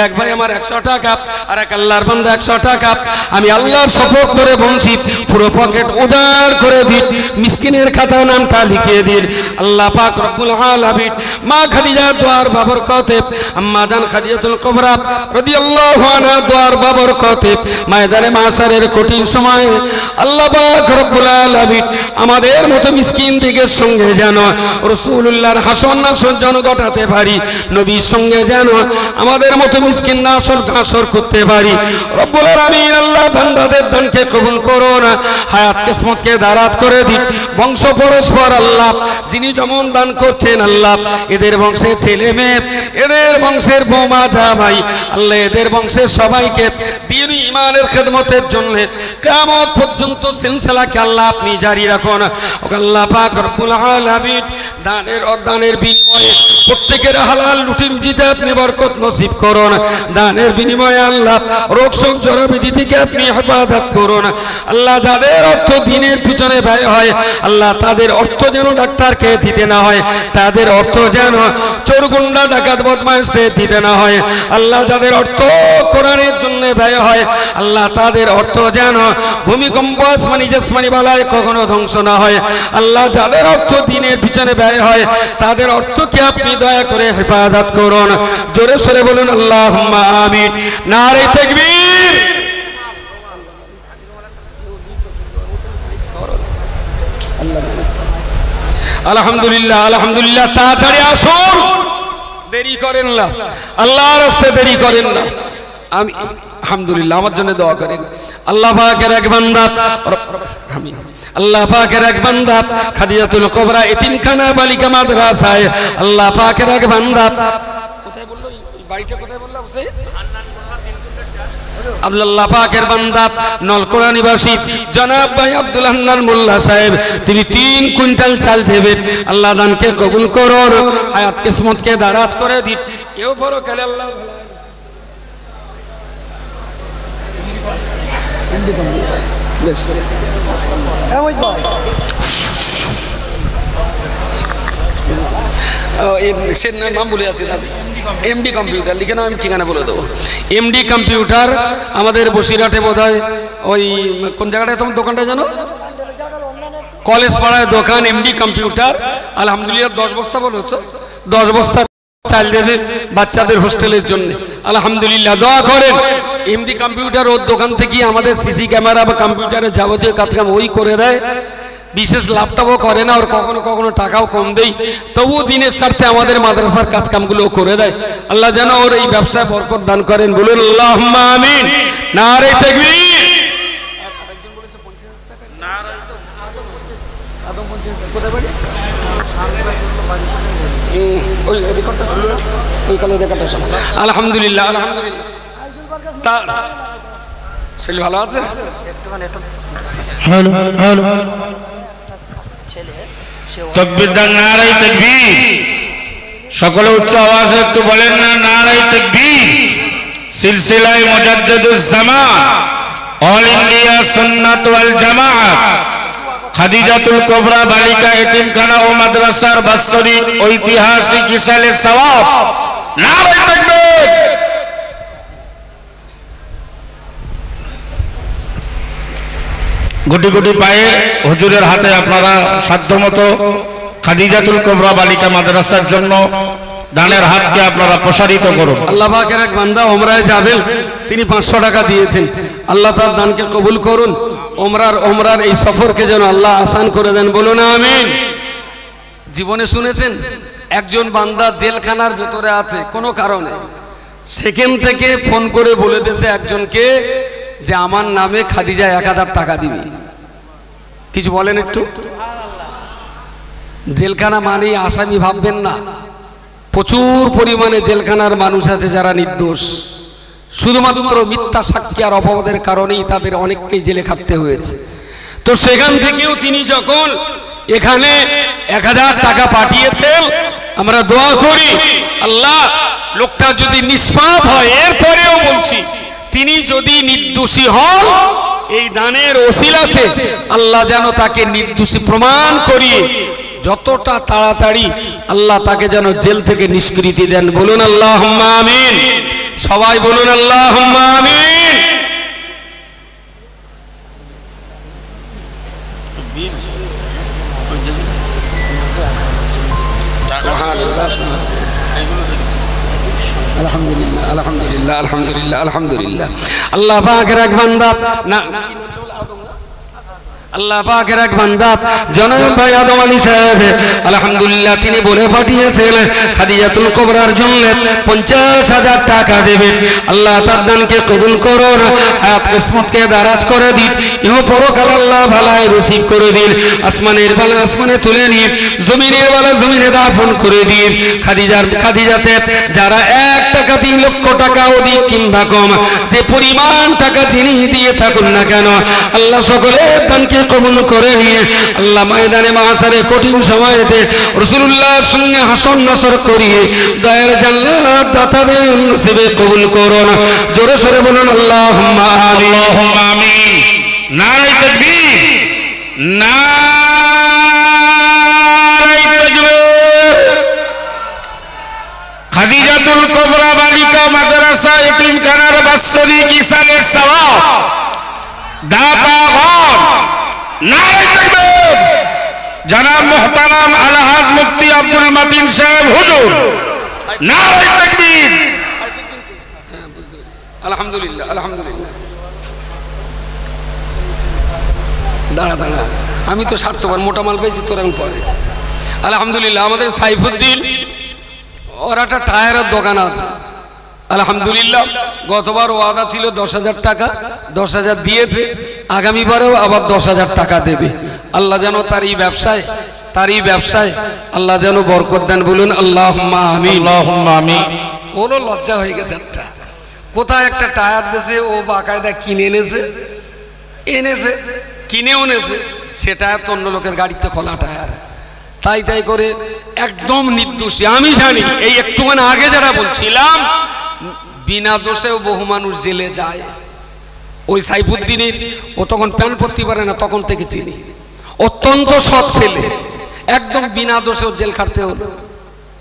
Speaker 1: এক ভাই আমার 100 টাকা, আর এক আল্লাহর বান্দা 100 টাকা। আমি আল্লাহর শপথ করে বলছি পুরো পকেট উজাড় করে দিন, মিসকিনের খাতায় নামটা লিখিয়ে দিন। আল্লাহ পাক রব্বুল আলামিন মা খাদিজা দোয়ার বাবরকতে, আম্মা জান খাদিজাতুল কুবরা রাদিয়াল্লাহু আনহা দোয়ার বাবরকতে ময়দানে মাশারের কঠিন সময়ে আল্লাহ পাক রব্বুল আলামিন আমাদের মতো মিসকিনদের সঙ্গে যেন রাসূলুল্লাহর হাসর নাসর যেন ঘটাতে পারি, নবীর সঙ্গে যেন আমাদের মতো মিসকিন হাসর করতে পারি। রব্বুল আলামিন আল্লাহ বান্দাদের দানকে কবুল করুন, হায়াত কিসমতকে দারাজ করে দিন, বংশ পরস্পর আল্লাহ যিনি যেমন দান করছেন আল্লাহ এদের বংশের ছেলে মেয়ে, এদের বংশের বৌমা জামাই, আল্লাহ এদের বংশের সবাইকে দ্বীন ঈমানের খেদমতের জন্য কিয়ামত পর্যন্ত সিলসিলাকে আল্লাহ আপনি জারি রাখুন। ও আল্লাহ পাক রব্বুল আলামিন দানের বিনিময়ে প্রত্যেকের হালাল রুটি রুজিতে আপনি বরকত নসিব করুন। দানের বিনিময়ে আল্লাহ রোগ শোক জড়বিধি থেকে আপনি হেফাজত করুন। আল্লাহ যাদের অর্থ দিনের পিছনে ব্যয় হয় আল্লাহ তাদের অর্থ যেন ডাক্তারকে দিতে না হয়, তাদের অর্থ যেন চোর গুন্ডা ডাকাত বদমাইশদের দিতে না হয়। আল্লাহ যাদের অর্থ কোরআনের জন্য ব্যয় হয় আল্লাহ তাদের অর্থ যেন ভূমিকম্প আসমানি জসমানি বালায় কখনো ধ্বংস না হয়। আল্লাহ যাদের অর্থ দিনের পিছনে ব্যয় হয় তাদের অর্থকে আপনি দয়া করে হেফাজত করুন। জোরে সরে বলুন আল্লাহুম্মা আমিন। নারে তাকবীর। আলহামদুলিল্লাহ আলহামদুলিল্লাহ। তাড়াতাড়ি আসুন, দেরি করেন না, আল্লাহর রাস্তায় দেরি করেন না। আমি আলহামদুলিল্লাহ, আমার জন্য দোয়া করেন। আল্লাহ পাকের এক বান্দা, আমিন। আল্লাহ পাকের এক বান্দা খাদিজাতুল কুবরা এতিমখানা বালিকা মাদ্রাসায় আল্লাহ পাকের এক বান্দা, কোথায় বললো এই বাড়িটা, কোথায় বললাম সে আল্লাহ পাকের বান্দা নলকোড়া নিবাসী জনাব ভাই আব্দুল হান্নান মোল্লা সাহেব, তিনি 3 কুইন্টাল চাল দেবেন। আল্লাহ দানকে কবুল করুন, হায়াত কিসমতকে দারাজ করে দিন। এও বড় কালে আল্লাহ নাম বলে আছে দাদা, এমডি কম্পিউটার লিখে নাও, আমি ঠিকানা বলে দেবো। এমডি কম্পিউটার আমাদের বসিরহাটে বোধ হয়, ওই কোন জায়গাটায় তোমার দোকানটা জানো, কলেজ পাড়ায় দোকান এমডি কম্পিউটার। আলহামদুলিল্লাহ 10 বস্তা বলেছ, 10 বস্তা চাল দেবে বাচ্চাদের হোস্টেলের জন্য। আলহামদুলিল্লাহ দোয়া করেন। এমডি কম্পিউটার ওর দোকান থেকে আমাদের সিসি ক্যামেরা বা কম্পিউটারের যাবতীয় কাজকাম ওই করে দেয়, বিশেষ লাভটাও করে না, ওর কখনো কখনো টাকাও কম দেয়, তবুও দিনের স্বার্থে আমাদের মাদ্রাসার কাজকামগুলো করে দেয়। আল্লাহ যেন ওর এই ব্যবসায় বরকত দান করেন, বলুন আল্লাহুম্মা আমিন। নারে তাকবীর। আলহামদুলিল্লাহ আলহামদুলিল্লাহ। ছেলে ভালো আছে?
Speaker 2: তাকবীর দান, নারে তাকবীর। সকলে উচ্চ আওয়াজে একটু বলেন না, নারে তাকবীর। সিলসিলায়ে মুজাদ্দিদুজ জামান অল ইন্ডিয়া সুন্নাত ওয়াল জামাআত খাদিজাতুল কুবরা বালিকা এতিমখানা ও মাদ্রাসার বাৎসরিক ঐতিহাসিক ইসালে সওয়াব। নারে তাকবীর। গুটি গুটি পায়ে হুজুরের হাতে আপনারা সাধ্যমতো খাদিজাতুল কুবরা বালিকা মাদ্রাসার জন্য দানের হাতকে আপনারা প্রসারিত করুন।
Speaker 1: আল্লাহ পাকের এক বান্দা ওমরায় যাবেন, তিনি 500 টাকা দিয়েছেন। আল্লাহ তার দানকে কবুল করুন। ওমরার এই সফরকে যেন আল্লাহ আসান করে দেন, বলুন আমিন। জীবনে শুনেছেন একজন বান্দা জেলখানার ভেতরে আছে কোনো কারণে, সেখান থেকে ফোন করে বলে দিয়েছে একজনকে যে আমার নামে খাদিজা 1000 টাকা দিবি। কিছু বলেন একটু। জেলখানা মানেই আসামি ভাববেন না, প্রচুর পরিমাণে জেলখানার মানুষ আছে যারা নির্দোষ, শুধুমাত্র মিথ্যা সাক্ষী আর অপবাদের কারণেই তাদের অনেককেই জেলে খাটতে হয়েছে। তো সেখান থেকেও তিনি যখন এখানে 1000 টাকা পাঠিয়েছেন, আমরা দোয়া করি আল্লাহ লোকটা যদি নিষ্পাপ হয়, এরপরেও বলছি তিনি যদি নির্দোষী হন, এই দানের ওসিলাতে আল্লাহ যেন তাকে নির্দোষী প্রমাণ করিয়ে যতটা তাড়াতাড়ি আল্লাহ তাকে যেন জেল থেকে নিষ্কৃতি দেন, বলুন আল্লাহুম্মা আমিন। সবাই বলুন আল্লাহুম্মা আমিন। আলহামদুলিল্লাহ আলহামদুলিল্লাহ আলহামদুলিল্লাহ আলহামদুলিল্লাহ। আল্লাহ পাকের এক বান্দা না, আল্লাহ পাকের এক বান্দা জনাব ভাই আদম আলী সাহেব আলহামদুলিল্লাহ তিনি বলে পাঠিয়েছেন খাদিজাতুল কুবরার জন্য 50,000 টাকা দেবেন। আল্লাহ তার দানকে কবুল করুন, হায়াত কিসমতকে দারাজ করে দিন, ইহ পরকাল আল্লাহ ভালায় নসিব করে দিন। আসমানের বালা আসমানে তুলে নিন, জমিনের বালা জমিনে দাফন করে দিন। খাদিজাতে যারা 1 টাকা 3 লক্ষ টাকা অধিক কিংবা কম যে পরিমাণ টাকা যিনি দিয়ে থাকুন না কেন, আল্লাহ সকলের দানকে তাদেরকে কবুল করে নিয়ে আল্লাহ ময়দানে মাহশারে কঠিন সময়েতে রাসূলুল্লাহর সঙ্গে হাসর নাসর করিয়ে দয়ার জান্নাত দাতাদের নসিবে কবুল করুন। জোরে সরে বলুন আল্লাহুম্মা আমিন।
Speaker 2: আল্লাহুম্মা আমিন। নারে তাকবীর, নারে তাকবীর। খাদিজাতুল কুবরা বালিকা মাদ্রাসা এতিমখানার বাৎসরিক ইসালের সওয়াব দাতাগণ, নারে তাকবীর। জনাব মুহতারাম আলহাজ মুফতি আব্দুল মতিন সাহেব হুজুর, নারে তাকবীর।
Speaker 1: আলহামদুলিল্লাহ আলহামদুলিল্লাহ। দাঁড়া দাঁড়া, আমি তো স্বার্থপর, মোটা মাল পেয়েছি তোর আমি পরে। আলহামদুলিল্লাহ। আমাদের সাইফুদ্দিন ওর একটা টায়ারের দোকান আছে। আলহামদুলিল্লাহ। গতবার ওয়াদা ছিল 10,000 টাকা, 10,000 দিয়েছে, আগামীবারেও আবার 10,000 টাকা দেবে। আল্লাহ যেন তার এই ব্যবসায় আল্লাহ যেন বরকত দেন, বলুন আল্লাহুম্মা আমিন।
Speaker 2: আল্লাহুম্মা আমিন।
Speaker 1: ওরও লজ্জা হয়ে গেছে, একটা কোথায় একটা টায়ার দেশে ও বাকায়দা কিনে এনেছে, কিনেও এনেছে, সে টায়ার তো অন্য লোকের গাড়িতে খোলা টায়ার, তাই করে একদম নির্দোষী। আমি জানি এই একটুখানি আগে যারা বলছিলাম বিনা দোষেও বহু মানুষ জেলে যায়। ওই সাইফুদ্দিনের, ও তখন প্যান্ট পরতে পারে না, তখন থেকে চিনি, অত্যন্ত সৎ ছেলে, একদম বিনা দোষেও জেল খাটতে হলো।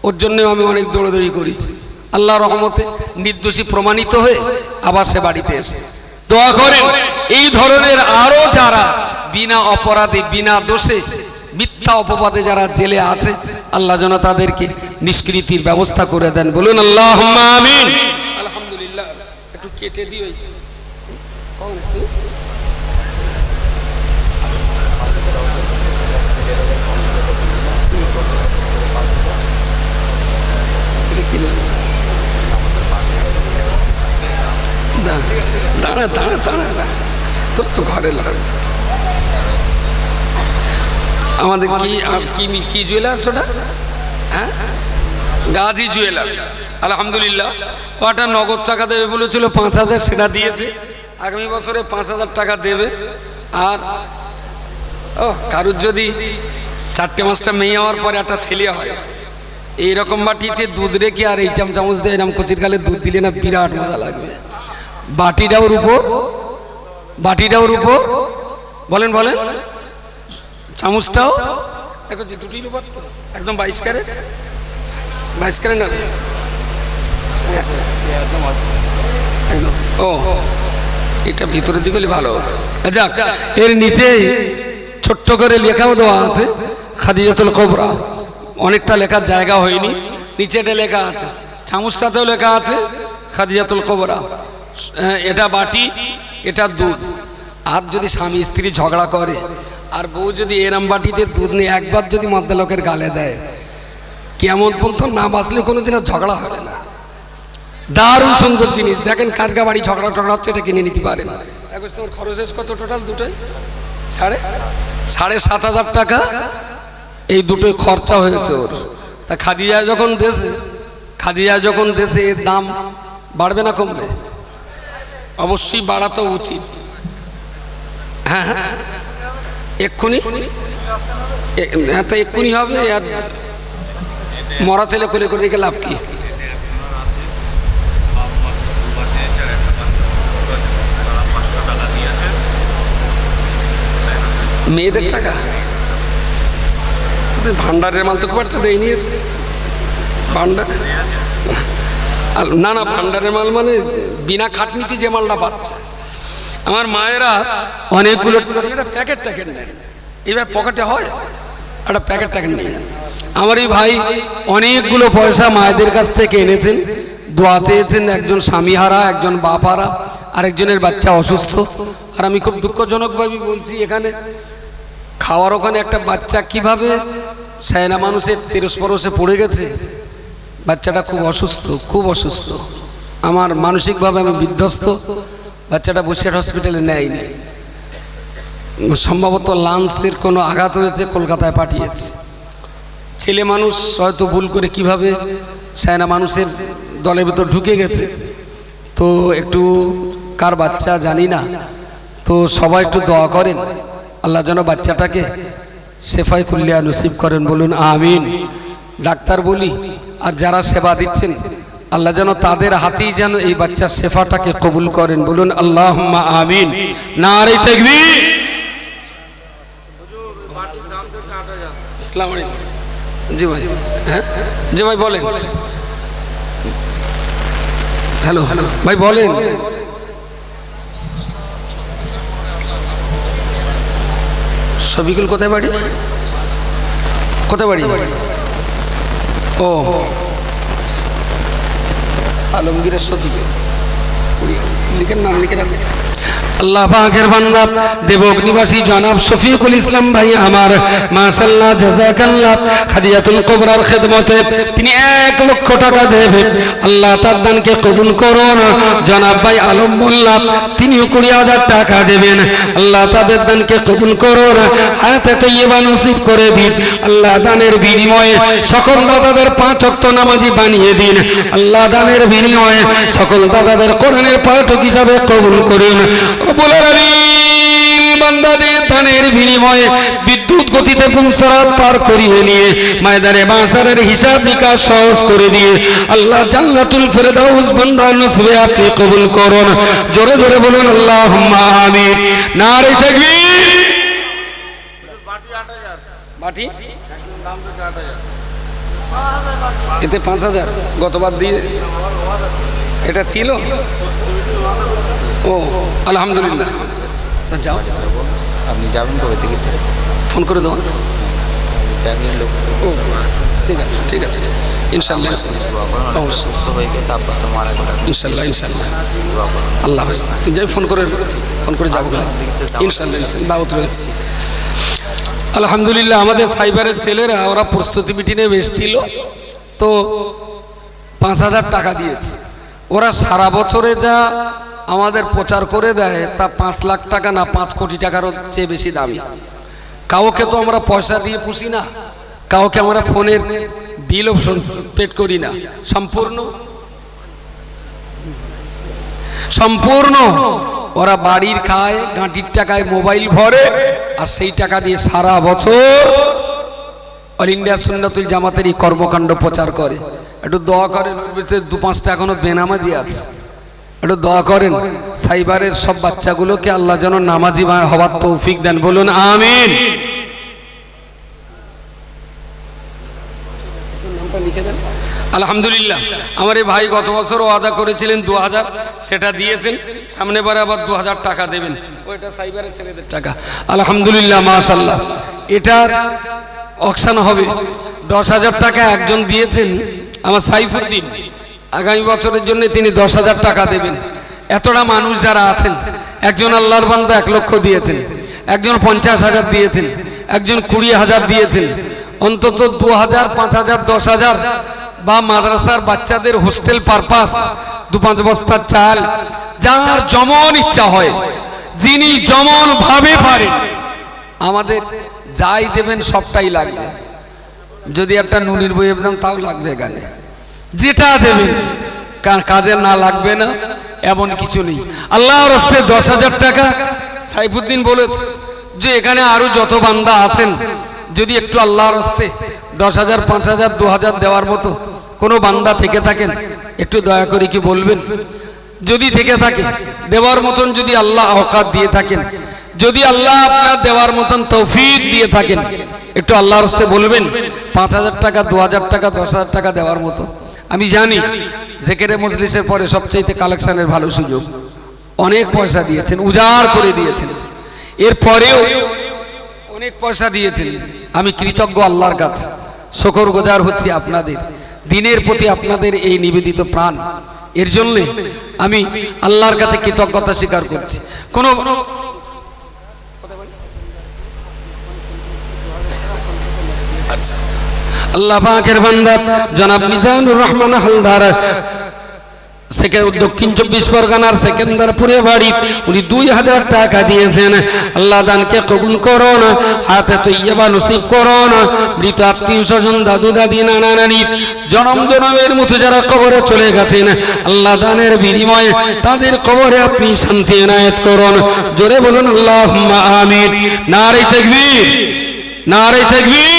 Speaker 1: ওর জন্যও আমি অনেক দৌড়াদৌড়ি করেছি। আল্লাহর রহমতে নির্দোষী প্রমাণিত হয়ে আবার সে বাড়িতে এসে। দোয়া করেন এই ধরনের আরো যারা বিনা অপরাধে বিনা দোষে মিথ্যা অপবাদে যারা জেলে আছে, আল্লাহ যেন তাদেরকে নিষ্কৃতির ব্যবস্থা করে দেন, বলুন আল্লাহুম্মা আমিন। আলহামদুলিল্লাহ। একটু কেটে দিও। দাঁড়া দাঁড়া দাঁড়া, তোর তো ঘরে লাগবে। আমাদের কি জুয়েলার্স ওটা? হ্যাঁ, গাজী জুয়েলার্স। আলহামদুলিল্লাহ। ওটা নগদ টাকা দেবে বলেছিল 5,000, সেটা দিয়েছে। আগামী বছরে 5,000 টাকা দেবে। আর কারুর যদি 4-5টা মেয়ে হওয়ার পরে একটা ছেলে হয়, এইরকম বাটিতে দুধ রেখে আর এই চামচ দিয়ে এরকম কচির গালে দুধ দিলে না বিরাট মজা লাগবে। বাটিটাওর উপর বলেন চামচটাও দেখো যে দুটির উপর তো একদম 22 ক্যারেট না একদম। ও, এটা ভিতরের দিকে হলে ভালো হতো। যাক, এর নিচে ছোট্ট করে লেখাও দেওয়া আছে খাদিজাতুল কুবরা। অনেকটা লেখার জায়গা হয়নি, নিচেটা লেখা আছে, চামচটাতেও লেখা আছে খাদিজাতুল কুবরা। এটা বাটি, এটা দুধ। আর যদি স্বামী স্ত্রী ঝগড়া করে আর বউ যদি এরম বাটিতে দুধ নিয়ে একবার যদি মদ্দা লোকের গালে দেয়, কেমন পর্যন্ত না বাঁচলে কোনোদিন আর ঝগড়া হবে না। দারুণ সুন্দর জিনিস। দেখেন কার বাড়ি ঝগড়া হচ্ছে, এটা কিনে নিতে পারেন। এখন তোমার খরচ কত টোটাল? দুটোই 7,500 টাকা এই দুটোই খরচা হয়েছে ওর। তা খাদিজা যখন দেশে এর দাম বাড়বে না কমবে? অবশ্যই বাড়া তো উচিত। হ্যাঁ, এক্ষুনি হবে। আর মরা ছেলে করে রেখে লাভ কি? মেয়েদের টাকা ভান্ডারের মাল তো খুব একটা দেয়নি। ভান্ডার না, ভান্ডারের মাল মানে বিনা খাটনিতে যে মালটা পাচ্ছে। আমার মায়েরা অনেকগুলো প্যাকেট নেন, এবার পকেটে হয় একটা প্যাকেট নিয়ে যান। আমার এই ভাই অনেকগুলো পয়সা মায়েদের কাছ থেকে এনেছেন, দোয়া চেয়েছেন। একজন স্বামীহারা, একজন বাপহারা, আরেকজনের বাচ্চা অসুস্থ। আর আমি খুব দুঃখজনকভাবে বলছি, এখানে খাওয়ার ওখানে একটা বাচ্চা কিভাবে সায়না মানুষের তেরস্পরশে পড়ে গেছে। বাচ্চাটা খুব অসুস্থ। আমার মানসিকভাবে আমি বিধ্বস্ত। বাচ্চাটা বসিরহাট হসপিটালে নেয়নি, সম্ভবত লাঞ্চের কোনো আঘাত হয়েছে, কলকাতায় পাঠিয়েছে। ছেলে মানুষ হয়তো ভুল করে কিভাবে সায়না মানুষের দলের ভিতর ঢুকে গেছে। তো একটু কার বাচ্চা জানি না, তো সবাই একটু দোয়া করেন আল্লাহ যেন বাচ্চাটাকে শেফায়ে কুল্লিয়া নসিব করেন, বলুন আমিন। ডাক্তার বলি আর যারা সেবা দিচ্ছেন আল্লাহ যেন তাদের হাতেই যেন এই বাচ্চার শেফাটাকে কবুল করেন, বলুন আল্লাহুম্মা আমিন। নারে তাকবীর। আসসালামু আলাইকুম। জি ভাই, হ্যাঁ জি ভাই বলেন। হ্যালো হ্যালো ভাই বলেন। শফিকুল কোথায় বাড়ি? কোথায় বাড়ি? ও আলমগীরের শফিকুল, লিখেন নাম লিখে রাখেন। আল্লাহ পাকের বান্দা দেবক নিবাসী জনাব শফিকুল ইসলাম ভাই আমার মাশাআল্লাহ জাযাকাল্লাহ খাদিজাতুল কুবরার খিদমতে তিনি 1 লক্ষ টাকা দেবেন। আল্লাহ তার দানকে কবুল করুন। জনাব ভাই আলম মোল্লা তিনিও 20,000 টাকা দেবেন। আল্লাহ তাদের দানকে কবুল করুন, হায়াতে তৈয়বা নসিব করে দিন। আল্লাহ দানের বিনিময়ে সকল দাদাদের 5 ওয়াক্ত নামাজি বানিয়ে দিন। আল্লাহ দানের বিনিময়ে সকল দাদাদের কোরআনের পাঠক হিসাবে কবুল করুন। রব্বুল আলামিন বান্দাদের দানের বিনিময়ে বিদ্যুৎ গতিতে পুংসরাত পার করিয়ে নিয়ে ময়দানে বাসারের হিসাব নিকাশ সহজ করে দিয়ে আল্লাহ জান্নাতুল ফেরদাউস বান্দার নসিবে আপনি কবুল করুন। জোরে জোরে বলুন আল্লাহুম্মা আমিন। নারে তাকবীর। বাটি 8000, বাটি দাম তো 4000, এতে 5000 গতবার দিয়ে এটা ছিল। ও আলহামদুলিল্লাহ। যাও
Speaker 3: আপনি যাবেন তো ওই দিকে
Speaker 1: ফোন করে দেবো।
Speaker 3: ও
Speaker 1: ঠিক আছে ঠিক আছে ইনশাআল্লাহ অবশ্যই
Speaker 3: সুস্থ হয়ে গেছে, আব্বা তো মারা গেছে
Speaker 1: ইনশাআল্লাহ ইনশাআল্লাহ। আল্লাহ হাফেজ। যাই ফোন করে যাবো ইনশাআল্লাহ ইনশাআল্লাহ। দাওয়াত রয়েছে আলহামদুলিল্লাহ। আমাদের সাইবারের ছেলেরা ওরা প্রস্তুতি মিটিংয়ে এসেছিল, তো 5,000 টাকা দিয়েছে। ওরা সারা বছরে যা আমাদের প্রচার করে দেয় তা 5 লাখ টাকা না 5 কোটি টাকারও চেয়ে বেশি দামি। কাউকে তো আমরা পয়সা দিয়ে পুষি না, কাউকে আমরা ফোনের বিলও পেড করি না। সম্পূর্ণ ওরা বাড়ির খায়, গাঁটির টাকায় মোবাইল ভরে, আর সেই টাকা দিয়ে সারা বছর অল ইন্ডিয়া সুন্নাতুল জামাতের এই কর্মকাণ্ড প্রচার করে। একটু দোয়া করেন, ওর ভিতরে 2-5টা এখনো বেনামাজি আছে, একটু দোয়া করেন সাইবারের সব বাচ্চাগুলোকে আল্লাহ যেন নামাজি হওয়ার তৌফিক দেন, বলুন আমিন। আলহামদুলিল্লাহ। আমার এই ভাই গত বছর ওয়াদা করেছিলেন 2000, সেটা দিয়েছেন। সামনে বারে আবার 2000 টাকা দেবেন, ওইটা সাইবারের ছেলেদের টাকা। আলহামদুলিল্লাহ মাশাআল্লাহ। এটার অকশন হবে। 10,000 টাকা একজন দিয়েছেন আমার সাইফুদ্দিন, আগামী বছরের জন্য তিনি 10,000 টাকা দেবেন। এতটা মানুষ যারা আছেন, একজন আল্লাহর বান্দা 1 লক্ষ দিয়েছেন, একজন 50,000 দিয়েছেন, একজন 20,000 দিয়েছেন। অন্তত 2,000, 5,000, 10,000 বা মাদ্রাসার বাচ্চাদের হোস্টেল পারপাস 2-5 বস্তা চাল, যার যেমন ইচ্ছা হয়, যিনি যেমন ভাবে পারেন, আমাদের যাই দেবেন সবটাই লাগবে। যদি একটা নুনির বই দেন তাও লাগবে এখানে, যেটা দেবেন কাজে না লাগবে না এমন কিছু নেই। আল্লাহর রাস্তায় 10,000 টাকা সাইফুদ্দিন বলেছে যে এখানে আরো যত বান্দা আছেন যদি একটু আল্লাহর রাস্তায় 10,000, 5,000, 2,000 দেওয়ার মতো কোনো বান্দা থেকে থাকেন একটু দয়া করে কি বলবেন? যদি থেকে থাকে দেওয়ার মতন, যদি আল্লাহ আওকাত দিয়ে থাকেন, যদি আল্লাহ আপনার দেওয়ার মতন তৌফিক দিয়ে থাকেন, একটু আল্লাহর রাস্তায় বলবেন 5,000 টাকা, 2,000 টাকা, 10,000 টাকা দেওয়ার মতো। আমি জানি জেকেরে মজলিসের পরে সবচাইতে কালেকশনের ভালো সুযোগ, অনেক পয়সা দিয়েছেন, উজাড় করে দিয়েছেন, এরপরেও অনেক পয়সা দিয়েছেন। আমি কৃতজ্ঞ আল্লাহর কাছে, শুকরগুজার হচ্ছি আপনাদের দিনের প্রতি আপনাদের এই নিবেদিত প্রাণ, এর জন্য আমি আল্লাহর কাছে কৃতজ্ঞতা স্বীকার করছি। কোনো আল্লাহ পাকের বান্দা জনাব মিজানুর রহমান হালদার দক্ষিণ 24 পরগনার সেকেন্দারপুরে বাড়ি, উনি 2000 টাকা দিয়েছেন। আল্লাহ দানকে কবুল করুন, হাতে তৈয়বা নসিব করুন। মৃত আত্মীয় স্বজন, দাদু দাদি, নানা নানি, জনম জনমের মতো যারা কবরে চলে গেছেন, আল্লাহ দানের বিনিময়ে তাদের কবরে আপনি শান্তি এনায়েত করুন। জোরে বলুন আল্লাহুম্মা আমিন। নারে তাকবীর, নারে তাকবীর।